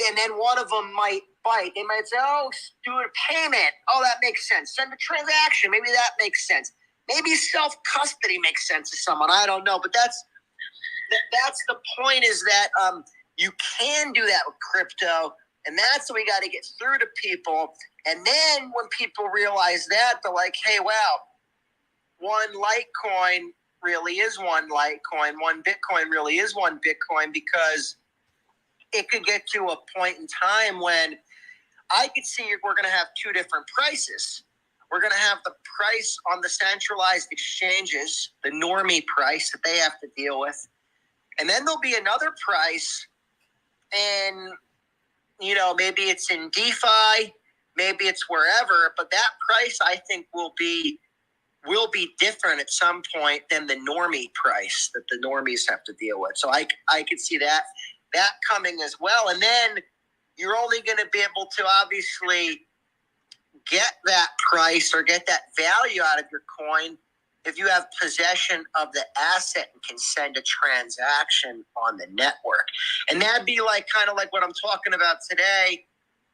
[SPEAKER 2] and then one of them might bite. They might say, oh, do a payment. Oh, that makes sense. Send a transaction. Maybe that makes sense. Maybe self-custody makes sense to someone. I don't know. But that's the point, is that you can do that with crypto. And that's what we got to get through to people. And then when people realize that, they're like, hey, wow, one Litecoin really is one Litecoin. One Bitcoin really is one Bitcoin, because it could get to a point in time when I could see we're going to have two different prices. We're going to have the price on the centralized exchanges, the normie price that they have to deal with. And then there'll be another price, and maybe it's in DeFi, maybe it's wherever, but that price, I think, will be different at some point than the normie price that the normies have to deal with. So I could see that coming as well. And then you're only going to be able to obviously get that price or get that value out of your coin if you have possession of the asset and can send a transaction on the network. And that'd be kind of like what I'm talking about today,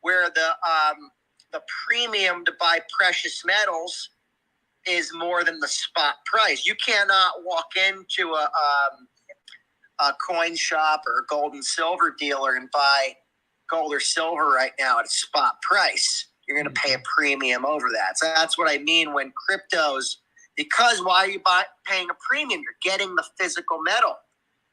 [SPEAKER 2] where the premium to buy precious metals is more than the spot price. You cannot walk into a coin shop or a gold and silver dealer and buy gold or silver right now at a spot price. You're going to pay a premium over that. So that's what I mean when cryptos, because why are you paying a premium? You're getting the physical metal.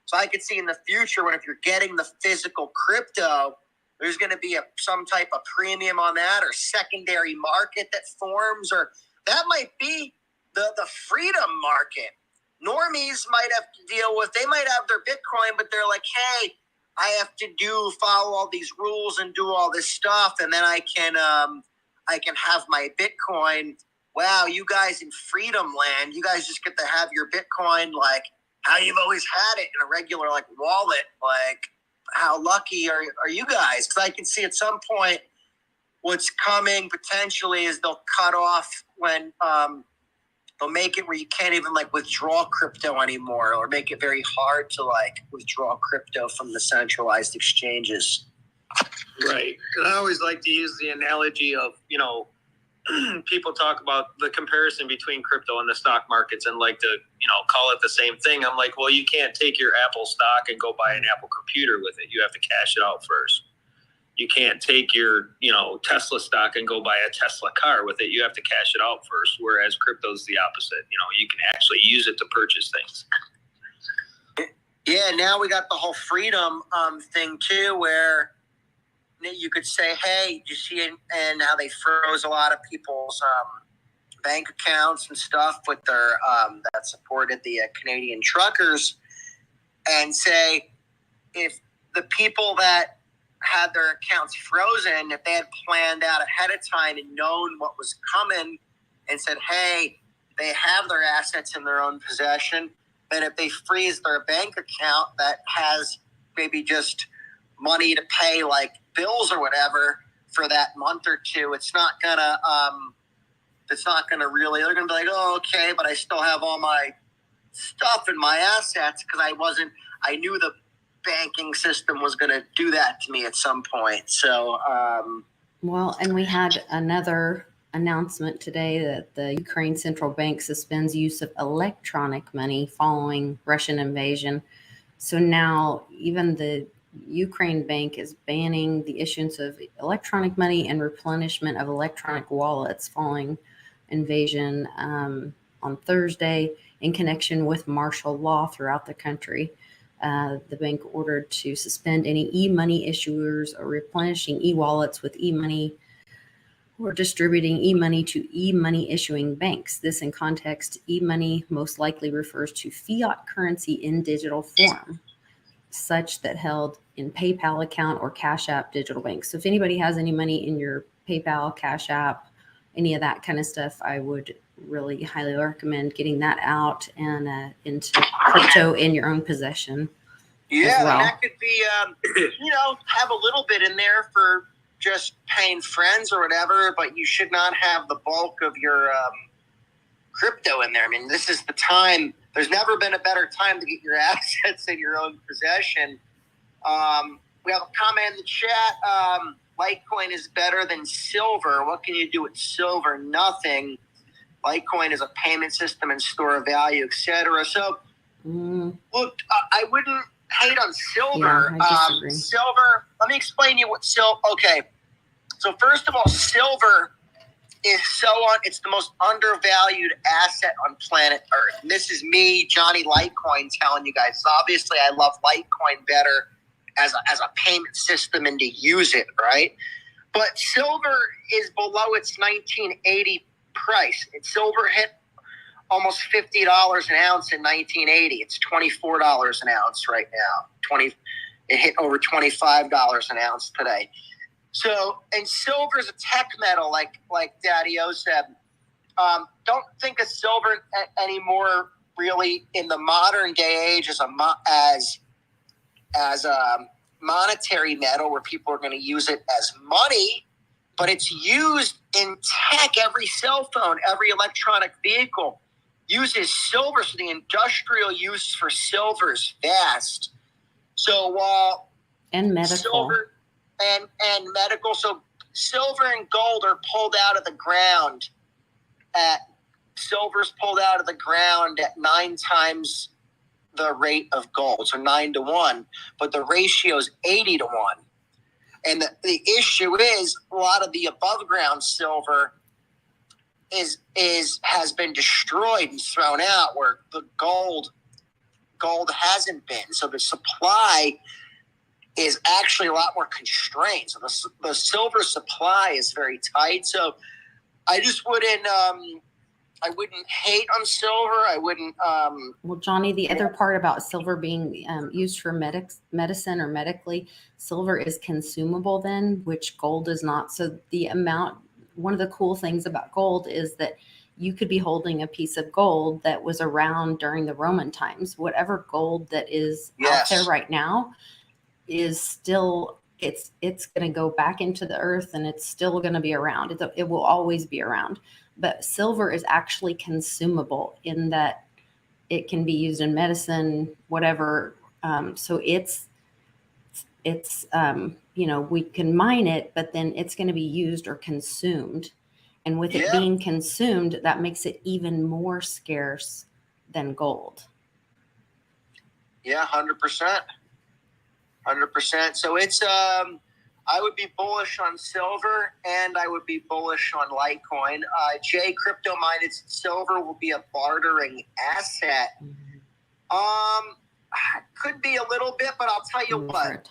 [SPEAKER 2] So I could see in the future if you're getting the physical crypto, there's going to be some type of premium on that, or secondary market that forms, or that might be the freedom market. Normies might have to deal with, they might have their Bitcoin, but they're like, hey, I have to follow all these rules and do all this stuff, and then I can have my Bitcoin. Wow, you guys in freedom land, you guys just get to have your Bitcoin like how you've always had it in a regular wallet. Like, how lucky are you guys? Because I can see at some point what's coming potentially is they'll cut off when they'll make it where you can't even withdraw crypto anymore, or make it very hard to withdraw crypto from the centralized exchanges.
[SPEAKER 4] Right. And I always like to use the analogy of, people talk about the comparison between crypto and the stock markets and like to, call it the same thing. I'm like, well, you can't take your Apple stock and go buy an Apple computer with it. You have to cash it out first. You can't take your, Tesla stock and go buy a Tesla car with it. You have to cash it out first, whereas crypto's the opposite. You can actually use it to purchase things.
[SPEAKER 2] Yeah, now we got the whole freedom thing too, where you could say, hey, you see it, and how they froze a lot of people's bank accounts and stuff with their that supported the Canadian truckers, and say if the people that had their accounts frozen, if they had planned out ahead of time and known what was coming and said, hey, they have their assets in their own possession, then if they freeze their bank account that has maybe just money to pay like bills or whatever for that month or two, it's not gonna really, they're gonna be like, oh, okay, but I still have all my stuff and my assets because I knew the banking system was going to do that to me at some point. So,
[SPEAKER 1] well, and we had another announcement today that the Ukraine Central Bank suspends use of electronic money following Russian invasion. So now even the Ukraine bank is banning the issuance of electronic money and replenishment of electronic wallets following invasion on Thursday in connection with martial law throughout the country. The bank ordered to suspend any e-money issuers or replenishing e-wallets with e-money or distributing e-money to e-money issuing banks. This in context, e-money most likely refers to fiat currency in digital form, such that held in PayPal account or Cash App digital banks. So if anybody has any money in your PayPal, Cash App, any of that kind of stuff, I would really highly recommend getting that out and into crypto in your own possession.
[SPEAKER 2] Yeah,
[SPEAKER 1] well.
[SPEAKER 2] And that could be, have a little bit in there for just paying friends or whatever, but you should not have the bulk of your crypto in there. I mean, this is the time. There's never been a better time to get your assets in your own possession. We have a comment in the chat. Litecoin is better than silver. What can you do with silver? Nothing. Litecoin is a payment system and store of value, etc. So, look, I wouldn't hate on silver.
[SPEAKER 1] Yeah, I disagree.
[SPEAKER 2] Silver, let me explain to you what silver. Okay, so first of all, silver is it's the most undervalued asset on planet Earth. And this is me, Johnny Litecoin, telling you guys. Obviously, I love Litecoin better as a payment system and to use it, right? But silver is below its 1980 price. Silver hit almost $50 an ounce in 1980. It's $24 an ounce right now. It hit over $25 an ounce today. So, and silver is a tech metal, like Daddy-O said. Don't think of silver anymore, really, in the modern day age as a monetary metal where people are going to use it as money, but it's used in tech. Every cell phone, every electronic vehicle uses silver, so the industrial use for silver is vast. So
[SPEAKER 1] and medical.
[SPEAKER 2] Silver and medical. So silver and gold are pulled out of the ground silver's pulled out of the ground at 9 times the rate of gold, so 9 to 1, but the ratio is 80 to 1. And the issue is a lot of the above ground silver has been destroyed and thrown out, where the gold hasn't been. So the supply is actually a lot more constrained. So the silver supply is very tight. So I just wouldn't hate on silver. I wouldn't.
[SPEAKER 1] Well, Johnny, the other part about silver being used for medicine or medically, silver is consumable then, which gold is not. So one of the cool things about gold is that you could be holding a piece of gold that was around during the Roman times. Whatever gold that is out there right now is still, it's going to go back into the earth, and it's still going to be around. It will always be around. But silver is actually consumable in that it can be used in medicine, whatever. So it's we can mine it, but then it's going to be used or consumed. And with it being consumed, that makes it even more scarce than gold. Yeah,
[SPEAKER 2] 100%. 100%. So it's, I would be bullish on silver, and I would be bullish on Litecoin. Jay Crypto Minded, silver will be a bartering asset. Could be a little bit, but I'll tell you what.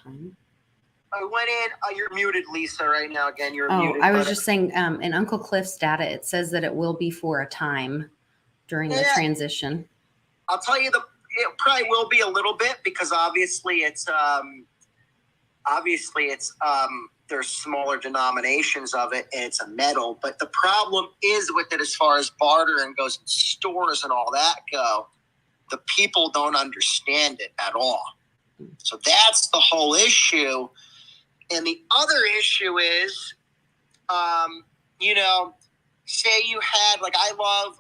[SPEAKER 2] I went in. You're muted, Lisa, right now. Again, you're muted.
[SPEAKER 1] I was just saying, in Uncle Cliff's data, it says that it will be for a time during the transition.
[SPEAKER 2] I'll tell you, it probably will be a little bit, because obviously it's there's smaller denominations of it, and it's a metal. But the problem is with it, as far as bartering goes, in stores and all that go, the people don't understand it at all. So that's the whole issue. And the other issue is, say you had, like, I love,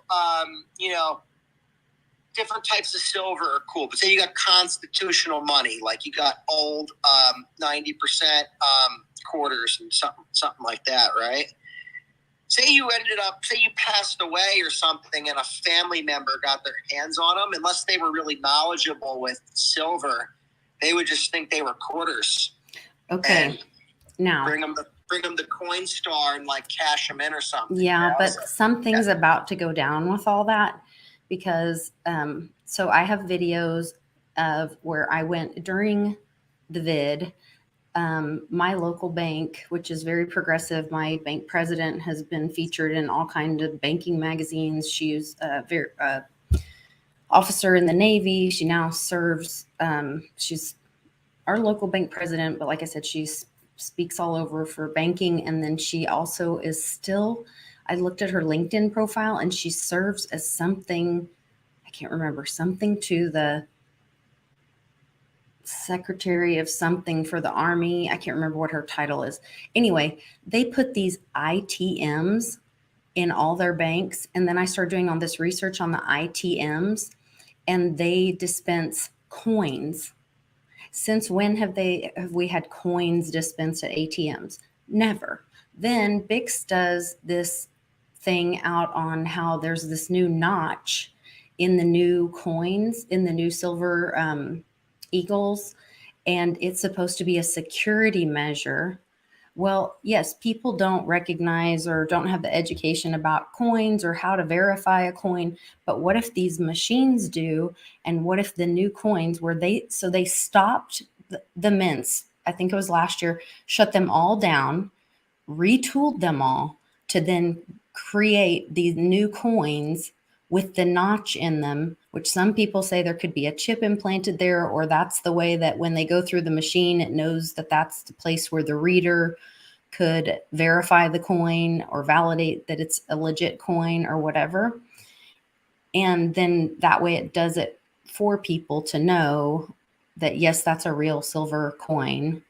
[SPEAKER 2] different types of silver are cool, but say you got constitutional money, like you got old 90% quarters and something like that, right? Say you passed away or something, and a family member got their hands on them, unless they were really knowledgeable with silver, they would just think they were quarters.
[SPEAKER 1] Okay. Now
[SPEAKER 2] bring them to Coinstar and like cash them in or something.
[SPEAKER 1] Yeah, but something's about to go down with all that, because so I have videos of where I went during the vid. My local bank, which is very progressive, my bank president has been featured in all kinds of banking magazines. She's a very officer in the Navy. She now serves. She's our local bank president, but like I said, she speaks all over for banking. And then she also is still, I looked at her LinkedIn profile, and she serves as something, I can't remember, something to the secretary of something for the Army. I can't remember what her title is. Anyway, they put these ITMs in all their banks. And then I started doing all this research on the ITMs, and they dispense coins. Since when have we had coins dispensed at ATMs? Never. Then Bix does this thing out on how there's this new notch in the new coins, in the new silver eagles, and it's supposed to be a security measure. Well, yes, people don't recognize or don't have the education about coins or how to verify a coin. But what if these machines do? And what if the new coins they stopped the mints, I think it was last year, shut them all down, retooled them all to then create these new coins with the notch in them, which some people say there could be a chip implanted there, or that's the way that when they go through the machine, it knows that that's the place where the reader could verify the coin or validate that it's a legit coin or whatever. And then that way it does it for people to know that, yes, that's a real silver coin.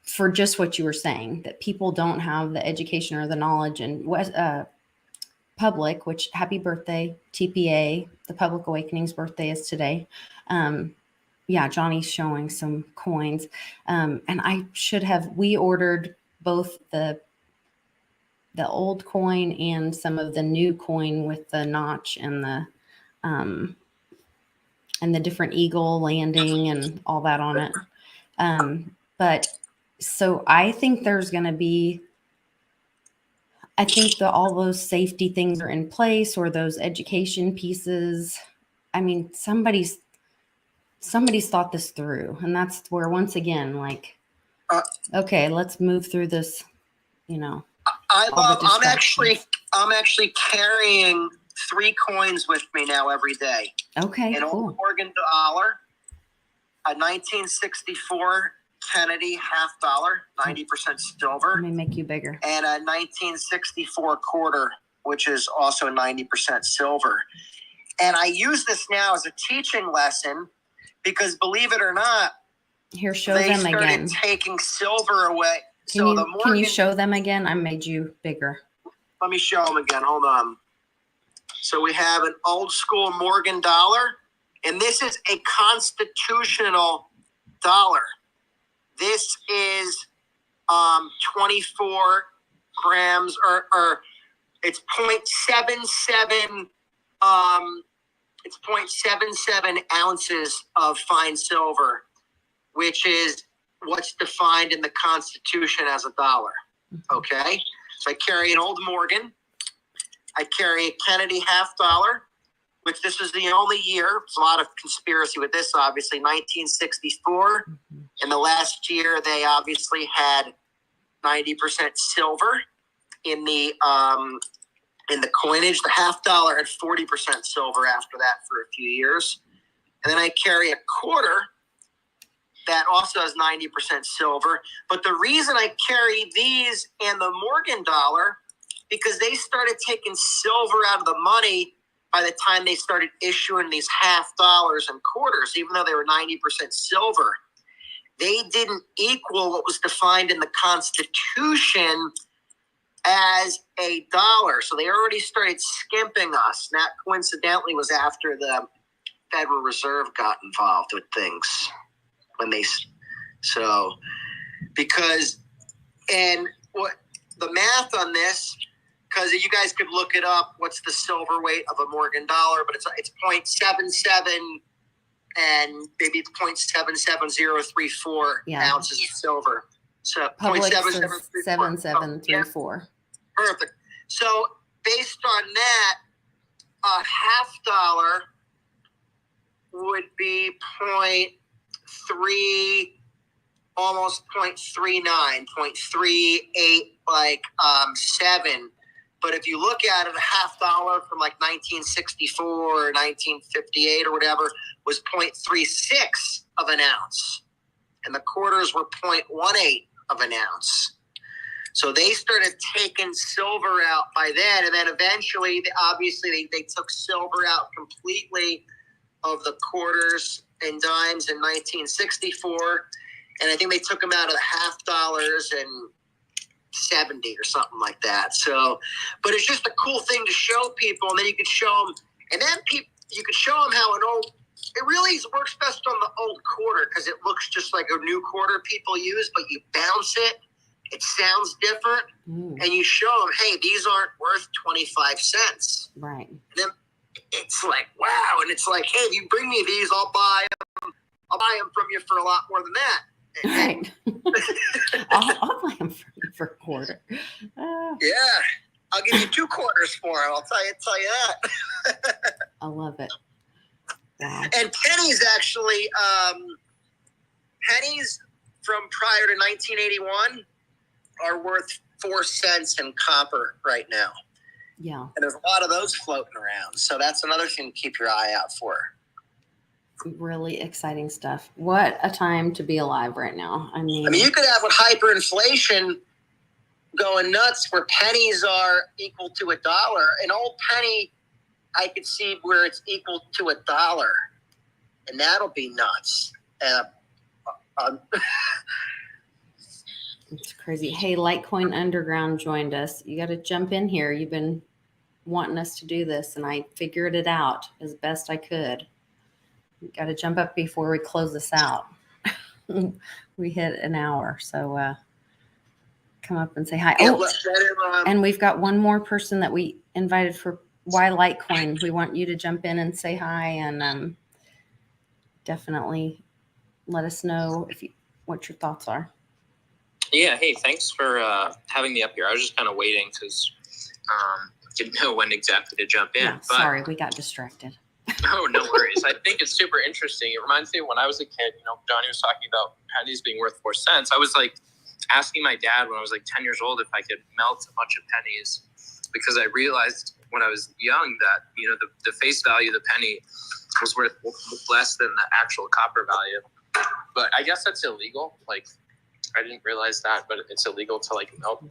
[SPEAKER 1] For just what you were saying, that people don't have the education or the knowledge. And public, which happy birthday, TPA, the Public Awakening's birthday is today. Yeah, Johnny's showing some coins. And we ordered both the old coin and some of the new coin with the notch and the different eagle landing and all that on it. But so I think there's going to be, I think all those safety things are in place, or those education pieces. I mean, somebody's thought this through, and that's where, once again, like, okay, let's move through this.
[SPEAKER 2] I'm actually carrying 3 coins with me now every day.
[SPEAKER 1] Okay,
[SPEAKER 2] an
[SPEAKER 1] cool.
[SPEAKER 2] old Morgan dollar, a 1964 Kennedy $50, 90% silver.
[SPEAKER 1] Let me make you bigger.
[SPEAKER 2] And a 1964 quarter, which is also 90% silver. And I use this now as a teaching lesson because, believe it or not,
[SPEAKER 1] here, show them again.
[SPEAKER 2] They started taking silver away.
[SPEAKER 1] Can you show them again? I made you bigger.
[SPEAKER 2] Let me show them again. Hold on. So we have an old school Morgan dollar, and this is a constitutional dollar. This is 24 grams, or it's 0.77. It's 0.77 ounces of fine silver, which is what's defined in the Constitution as a dollar. Okay? So I carry an old Morgan. I carry a Kennedy half dollar, which this is the only year. There's a lot of conspiracy with this, obviously. 1964. In the last year, they obviously had 90% silver in the coinage. The half dollar had 40% silver after that for a few years. And then I carry a quarter that also has 90% silver. But the reason I carry these and the Morgan dollar, because they started taking silver out of the money by the time they started issuing these half dollars and quarters, even though they were 90% silver. They didn't equal what was defined in the Constitution as a dollar. So they already started skimping us. And that coincidentally was after the Federal Reserve got involved with things. And what the math on this, because you guys could look it up, what's the silver weight of a Morgan dollar, but it's 0.77 and maybe it's 0.77034 ounces of silver. So
[SPEAKER 1] Public
[SPEAKER 2] 0.7734. Perfect. So based on that, a half dollar would be 0.3, almost 0.39, 0.38, 7. But if you look at it, a half dollar from like 1964 or 1958 or whatever was 0.36 of an ounce. And the quarters were 0.18 of an ounce. So they started taking silver out by then. And then eventually, obviously, they took silver out completely of the quarters and dimes in 1964. And I think they took them out of the half dollars in 70 or something like that. So, but it's just a cool thing to show people. And then you could show them, and then you could show them how it really works best on the old quarter because it looks just like a new quarter people use, but you bounce it. It sounds different. And you show them, hey, these aren't worth 25 cents.
[SPEAKER 1] Right.
[SPEAKER 2] And then it's like, wow. And it's like, hey, if you bring me these, I'll buy them from you for a lot more than that.
[SPEAKER 1] Right. I'll buy them from you for a quarter.
[SPEAKER 2] Yeah. I'll give you 2 quarters for them. I'll tell you that.
[SPEAKER 1] I love it. Wow.
[SPEAKER 2] And pennies actually, pennies from prior to 1981 are worth 4 cents in copper right now.
[SPEAKER 1] Yeah.
[SPEAKER 2] And there's a lot of those floating around. So that's another thing to keep your eye out for.
[SPEAKER 1] Really exciting stuff. What a time to be alive right now. I mean,
[SPEAKER 2] you could have with hyperinflation going nuts where pennies are equal to $1. An old penny, I could see where it's equal to $1. And that'll be nuts.
[SPEAKER 1] It's crazy. Hey, Litecoin Underground joined us. You got to jump in here. You've been wanting us to do this, and I figured it out as best I could. Got to jump up before we close this out. We hit an hour, so come up and say hi. And we've got one more person that we invited for Why Litecoin. We want you to jump in and say hi, and definitely let us know what your thoughts are.
[SPEAKER 5] Yeah, hey, thanks for having me up here. I was just kind of waiting because didn't know when exactly to jump in.
[SPEAKER 1] Yeah, sorry, we got distracted.
[SPEAKER 5] Oh, no worries. I think it's super interesting. It reminds me of when I was a kid, Johnny was talking about pennies being worth 4 cents. I was like asking my dad when I was like 10 years old if I could melt a bunch of pennies because I realized when I was young that, the face value of the penny was worth less than the actual copper value. But I guess that's illegal. Like, I didn't realize that, but it's illegal to like melt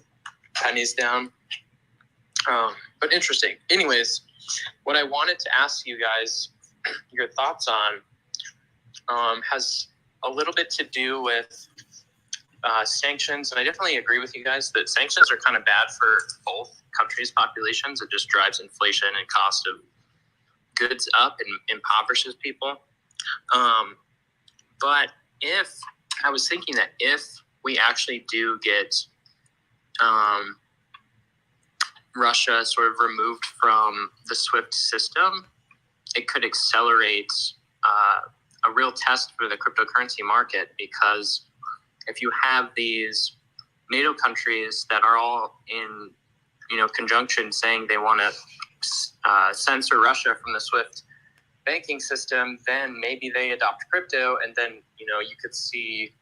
[SPEAKER 5] pennies down. But interesting. Anyways, what I wanted to ask you guys your thoughts on has a little bit to do with sanctions. And I definitely agree with you guys that sanctions are kind of bad for both countries' populations. It just drives inflation and cost of goods up and impoverishes people. But I was thinking that if we actually do get Russia sort of removed from the SWIFT system, it could accelerate a real test for the cryptocurrency market because if you have these NATO countries that are all in, conjunction saying they want to censor Russia from the SWIFT banking system, then maybe they adopt crypto, and then, you could see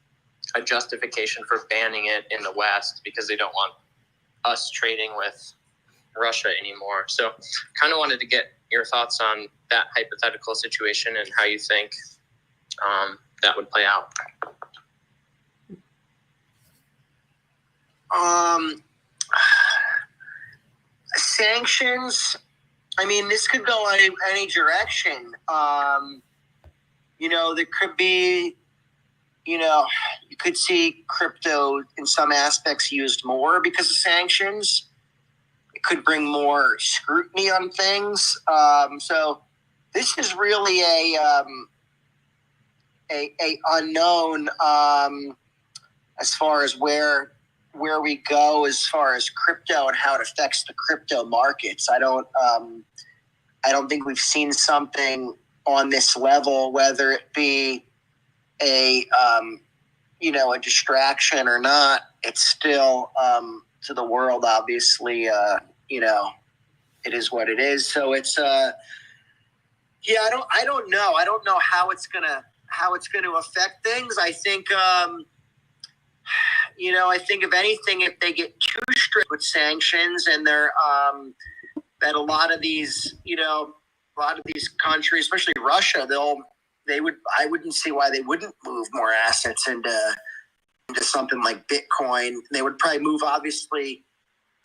[SPEAKER 5] a justification for banning it in the West because they don't want us trading with Russia anymore. So kind of wanted to get your thoughts on that hypothetical situation and how you think that would play out.
[SPEAKER 2] Sanctions, I mean, this could go any direction. There could be, you could see crypto in some aspects used more because of sanctions. It could bring more scrutiny on things. So this is really a unknown as far as where we go as far as crypto and how it affects the crypto markets. I don't think we've seen something on this level, whether it be a distraction or not. It's still to the world, obviously, it is what it is. So it's I don't know. I don't know how it's gonna affect things. I think I think if anything, if they get too strict with sanctions and they're that a lot of these countries, especially Russia, I wouldn't see why they wouldn't move more assets into something like Bitcoin. They would probably move, obviously,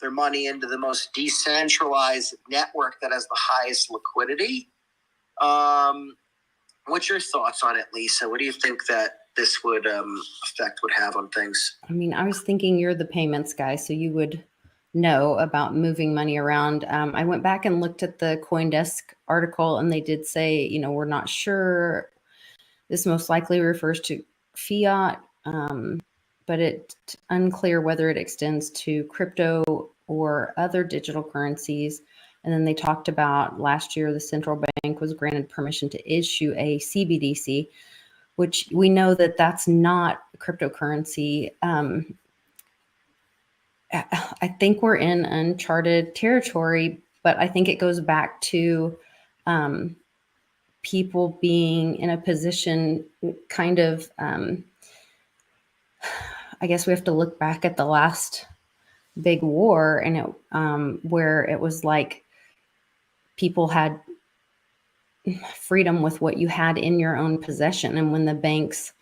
[SPEAKER 2] their money into the most decentralized network that has the highest liquidity. What's your thoughts on it, Lisa? What do you think that this would have on things?
[SPEAKER 1] I mean, I was thinking you're the payments guy, so you would know about moving money around. I went back and looked at the CoinDesk article, and they did say, we're not sure. This most likely refers to fiat, but it's unclear whether it extends to crypto or other digital currencies. And then they talked about last year, the central bank was granted permission to issue a CBDC, which we know that that's not cryptocurrency. I think we're in uncharted territory, but I think it goes back to people being in a position kind of, I guess we have to look back at the last big war, and it where it was like people had freedom with what you had in your own possession. And when the banks,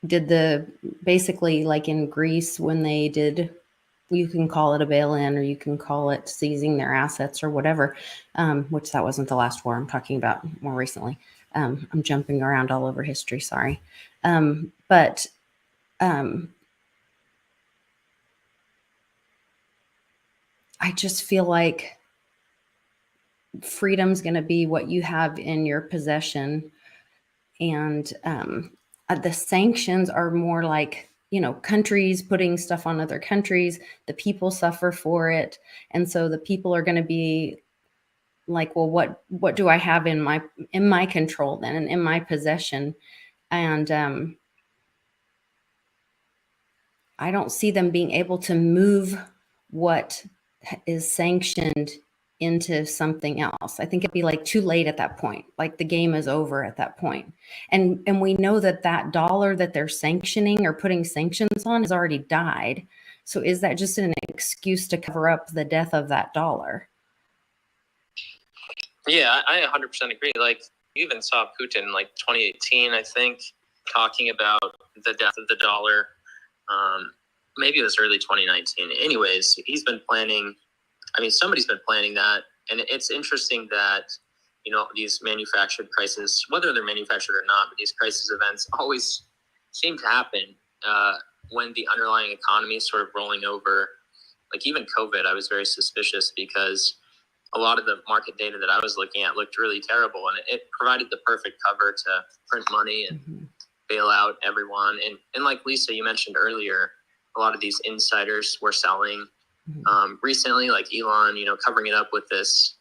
[SPEAKER 1] did basically like in Greece, when they did, you can call it a bail-in or you can call it seizing their assets or whatever, which that wasn't the last war. I'm talking about more recently. I'm jumping around all over history. Sorry. But I just feel like freedom's going to be what you have in your possession. And the sanctions are more like, countries putting stuff on other countries. The people suffer for it. And so the people are going to be like, well, what do I have in my control then and in my possession? And I don't see them being able to move what is sanctioned into something else. I think it'd be like too late at that point. Like the game is over at that point. And we know that dollar that they're sanctioning or putting sanctions on has already died. So is that just an excuse to cover up the death of that dollar?
[SPEAKER 5] Yeah, I 100% agree. Like, you even saw Putin in like 2018, I think, talking about the death of the dollar. Maybe it was early 2019. Anyways, he's been planning. I mean, somebody's been planning that. And it's interesting that, these manufactured crises, whether they're manufactured or not, but these crisis events always seem to happen when the underlying economy is sort of rolling over. Like even COVID, I was very suspicious because a lot of the market data that I was looking at looked really terrible, and it provided the perfect cover to print money and bail out everyone. And like Lisa, you mentioned earlier, a lot of these insiders were selling recently, like Elon, covering it up with this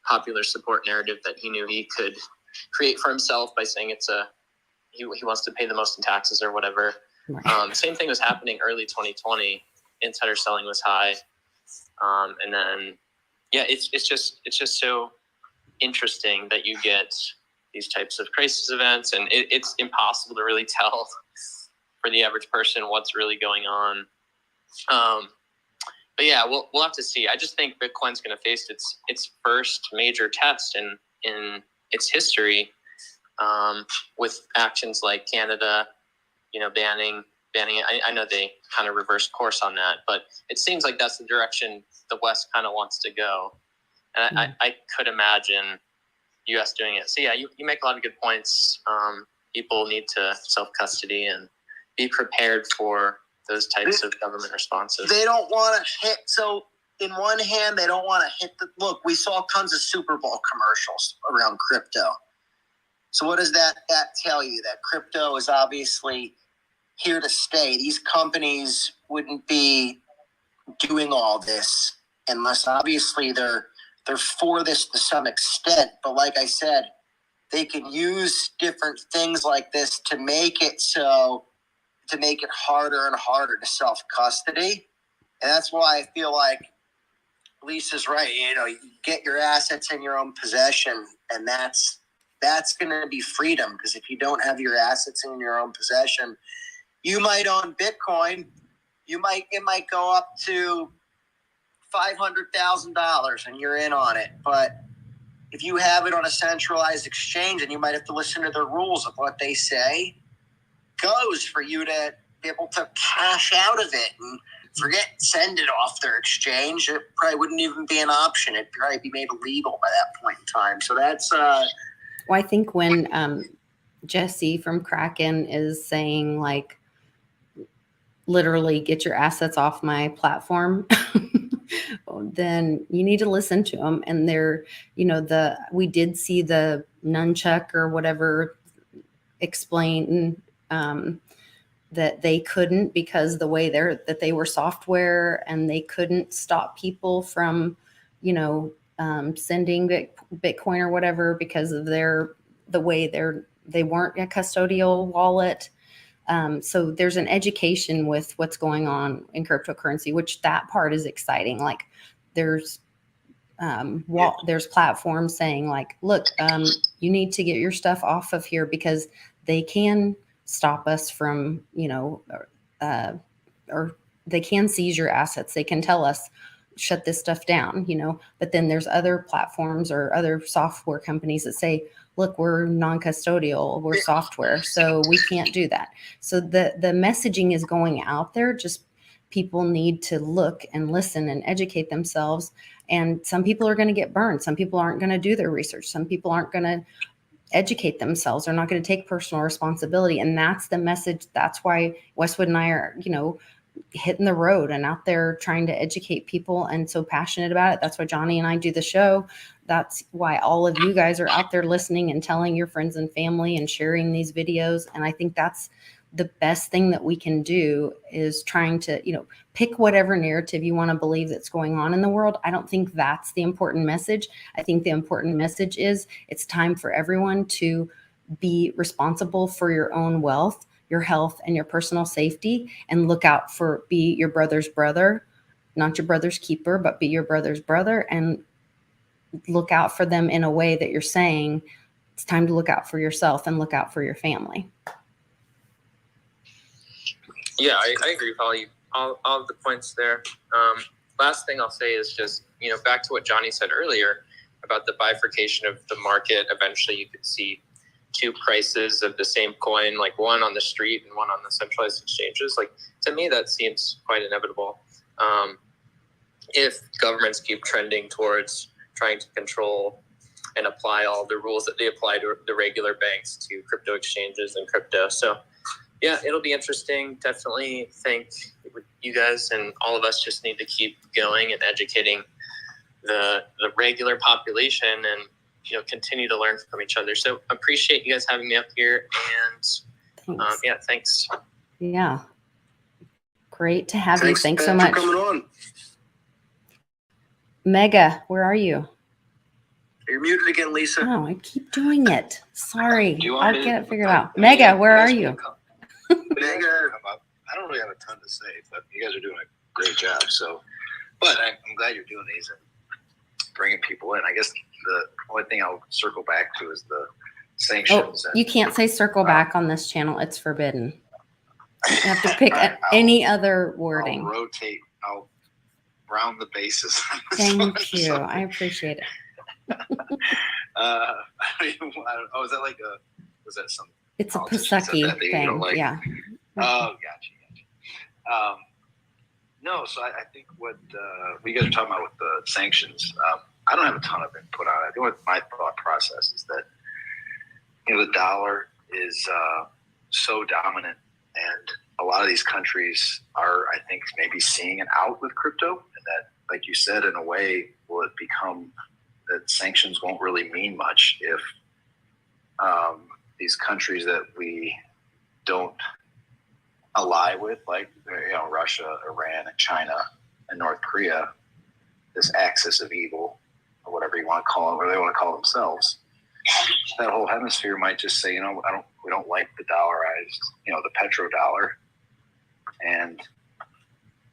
[SPEAKER 5] popular support narrative that he knew he could create for himself by saying it's a he wants to pay the most in taxes or whatever.
[SPEAKER 1] Right.
[SPEAKER 5] Same thing was happening early 2020. Insider selling was high. And then, yeah, it's just so interesting that you get these types of crisis events, and it's impossible to really tell for the average person what's really going on. But yeah, we'll have to see. I just think Bitcoin's going to face its first major test in its history, with actions like Canada, banning it. I know they kind of reversed course on that, but it seems like that's the direction the West kind of wants to go. And I could imagine U.S. doing it. So yeah, you make a lot of good points. People need to self-custody and be prepared for those types of government responses.
[SPEAKER 2] They don't want to hit. So in one hand, they don't want to hit look, we saw tons of Super Bowl commercials around crypto. So what does that tell you? That crypto is obviously here to stay. These companies wouldn't be doing all this unless obviously they're for this to some extent. But like I said, they can use different things like this to make it harder and harder to self-custody. And that's why I feel like Lisa's right. You get your assets in your own possession, and that's going to be freedom. Because if you don't have your assets in your own possession, you might own Bitcoin. It might go up to $500,000 and you're in on it. But if you have it on a centralized exchange, and you might have to listen to the rules of what they say, goes for you to be able to cash out of it and send it off their exchange. It probably wouldn't even be an option. It'd probably be made illegal by that point in time. So that's
[SPEAKER 1] Well, I think when Jesse from Kraken is saying, like, literally get your assets off my platform, then you need to listen to them. And we did see the nunchuck or whatever explain that they couldn't, because the way that they were software, and they couldn't stop people from, sending Bitcoin or whatever, because of the way they weren't a custodial wallet. So there's an education with what's going on in cryptocurrency, which that part is exciting. Like there's platforms saying, like, look, you need to get your stuff off of here because they can stop us from, or they can seize your assets. They can tell us, shut this stuff down, but then there's other platforms or other software companies that say, look, we're non-custodial, we're software, so we can't do that. So the messaging is going out there. Just people need to look and listen and educate themselves. And some people are going to get burned. Some people aren't going to do their research. Some people aren't going to educate themselves. They're not going to take personal responsibility. And that's the message. That's why Westwood and I are, hitting the road and out there trying to educate people, and so passionate about it. That's why Johnny and I do the show. That's why all of you guys are out there listening and telling your friends and family and sharing these videos. And I think that's the best thing that we can do, is trying to, pick whatever narrative you want to believe that's going on in the world. I don't think that's the important message. I think the important message is it's time for everyone to be responsible for your own wealth, your health, and your personal safety, and be your brother's brother, not your brother's keeper, but be your brother's brother, and look out for them in a way that you're saying it's time to look out for yourself and look out for your family.
[SPEAKER 5] Yeah, I agree with all of the points there. Last thing I'll say is just, back to what Johnny said earlier about the bifurcation of the market. Eventually you could see two prices of the same coin, like one on the street and one on the centralized exchanges. Like, to me, that seems quite inevitable. If governments keep trending towards trying to control and apply all the rules that they apply to the regular banks to crypto exchanges and crypto. So yeah, it'll be interesting. Definitely think you guys and all of us just need to keep going and educating the regular population, and continue to learn from each other. So appreciate you guys having me up here, and thanks.
[SPEAKER 1] Yeah, great to have you. Thanks so much
[SPEAKER 2] for coming on.
[SPEAKER 1] Mega. Where are you?
[SPEAKER 2] You're muted again, Lisa.
[SPEAKER 1] Oh, I keep doing it. Sorry.
[SPEAKER 5] Do you want
[SPEAKER 1] I'll
[SPEAKER 5] me to-
[SPEAKER 1] get it figured out. Mega, where are you?
[SPEAKER 3] Mega, I don't really have a ton to say, but you guys are doing a great job. So, but I'm glad you're doing these and bringing people in. I guess the only thing I'll circle back to is the
[SPEAKER 1] Oh,
[SPEAKER 3] sanctions.
[SPEAKER 1] you can't say circle back on this channel. It's forbidden. You have to pick
[SPEAKER 3] All right,
[SPEAKER 1] any other wording.
[SPEAKER 3] I'll rotate. I'll round the bases.
[SPEAKER 1] Thank you. I appreciate it.
[SPEAKER 3] I don't know. Oh, is that like a? Was that some?
[SPEAKER 1] It's a
[SPEAKER 3] politician said
[SPEAKER 1] Pasaki
[SPEAKER 3] that you
[SPEAKER 1] thing.
[SPEAKER 3] don't like?
[SPEAKER 1] Yeah.
[SPEAKER 3] Oh, gotcha. No, so I think what you guys are talking about with the sanctions, I don't have a ton of input on it. I think what my thought process is that, the dollar is so dominant, and a lot of these countries are, I think, maybe seeing an out with crypto, and that, like you said, in a way, will it become that sanctions won't really mean much if these countries that we don't ally with, like Russia, Iran, and China, and North Korea, this axis of evil, or whatever you want to call it, whatever they want to call themselves, that whole hemisphere might just say, we don't like the dollarized, the petrodollar, and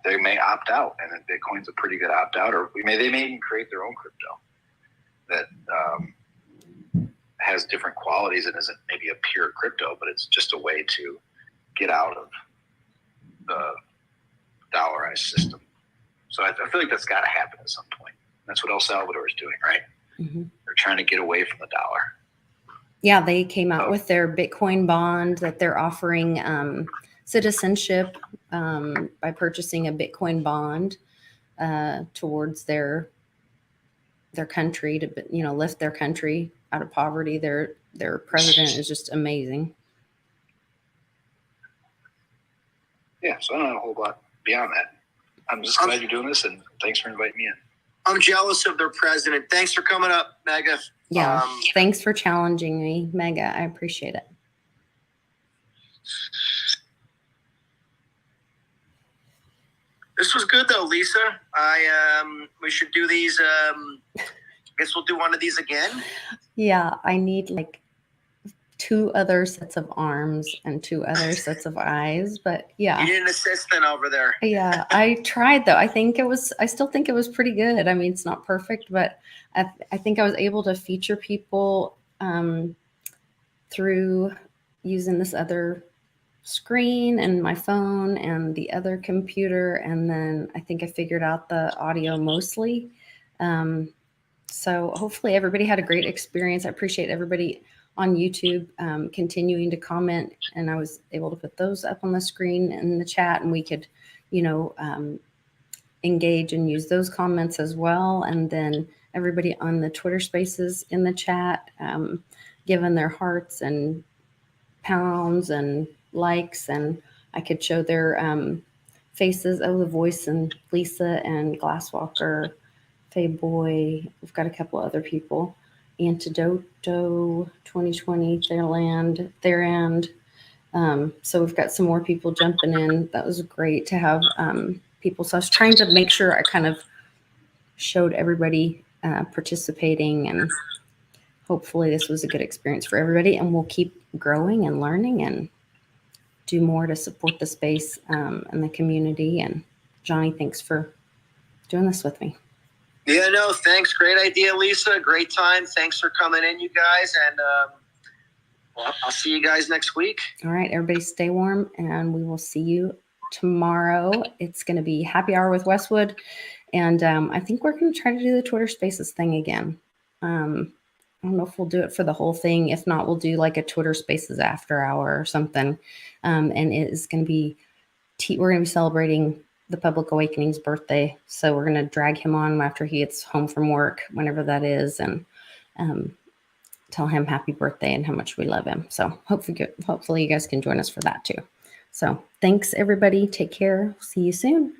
[SPEAKER 3] they may opt out, and then Bitcoin's a pretty good opt out, or they may even create their own crypto that has different qualities and isn't maybe a pure crypto, but it's just a way to get out of the dollarized system. So I feel like that's got to happen at some point. That's what El Salvador is doing, right?
[SPEAKER 1] Mm-hmm.
[SPEAKER 3] They're trying to get away from the dollar.
[SPEAKER 1] Yeah, they came out with their Bitcoin bond that they're offering citizenship by purchasing a Bitcoin bond towards their country to lift their country out of poverty. Their president is just amazing.
[SPEAKER 3] Yeah, so I don't know a whole lot beyond that. I'm just glad you're doing this, and thanks for inviting me in.
[SPEAKER 2] I'm jealous of their president. Thanks for coming up, Mega.
[SPEAKER 1] Yeah, thanks for challenging me, Mega. I appreciate it.
[SPEAKER 2] This was good though, Lisa. We should do these. I guess we'll do one of these again.
[SPEAKER 1] Yeah, I need like 2 other sets of arms and 2 other sets of eyes, but yeah.
[SPEAKER 2] You need an assistant over there.
[SPEAKER 1] Yeah, I tried though. I still think it was pretty good. I mean, it's not perfect, but I think I was able to feature people through using this other screen and my phone and the other computer. And then I think I figured out the audio mostly. So hopefully everybody had a great experience. I appreciate everybody on YouTube continuing to comment, and I was able to put those up on the screen in the chat, and we could, engage and use those comments as well. And then everybody on the Twitter Spaces in the chat, giving their hearts and pounds and likes, and I could show their faces. Oh, the Voice and Lisa and Glasswalker, Faye Boy. We've got a couple other people. Antidoto 2020, Theirand. So we've got some more people jumping in. That was great to have people. So I was trying to make sure I kind of showed everybody participating, and hopefully this was a good experience for everybody, and we'll keep growing and learning and do more to support the space and the community. And Johnny, thanks for doing this with me.
[SPEAKER 2] Yeah, no, thanks. Great idea, Lisa. Great time. Thanks for coming in, you guys. And I'll see you guys next week.
[SPEAKER 1] All right, everybody stay warm, and we will see you tomorrow. It's going to be happy hour with Westwood. And I think we're going to try to do the Twitter Spaces thing again. I don't know if we'll do it for the whole thing. If not, we'll do like a Twitter Spaces after hour or something. And it is going to be, we're going to be celebrating the Public Awakening's birthday. So we're going to drag him on after he gets home from work, whenever that is, and tell him happy birthday and how much we love him. So hopefully you guys can join us for that too. So thanks everybody. Take care. See you soon.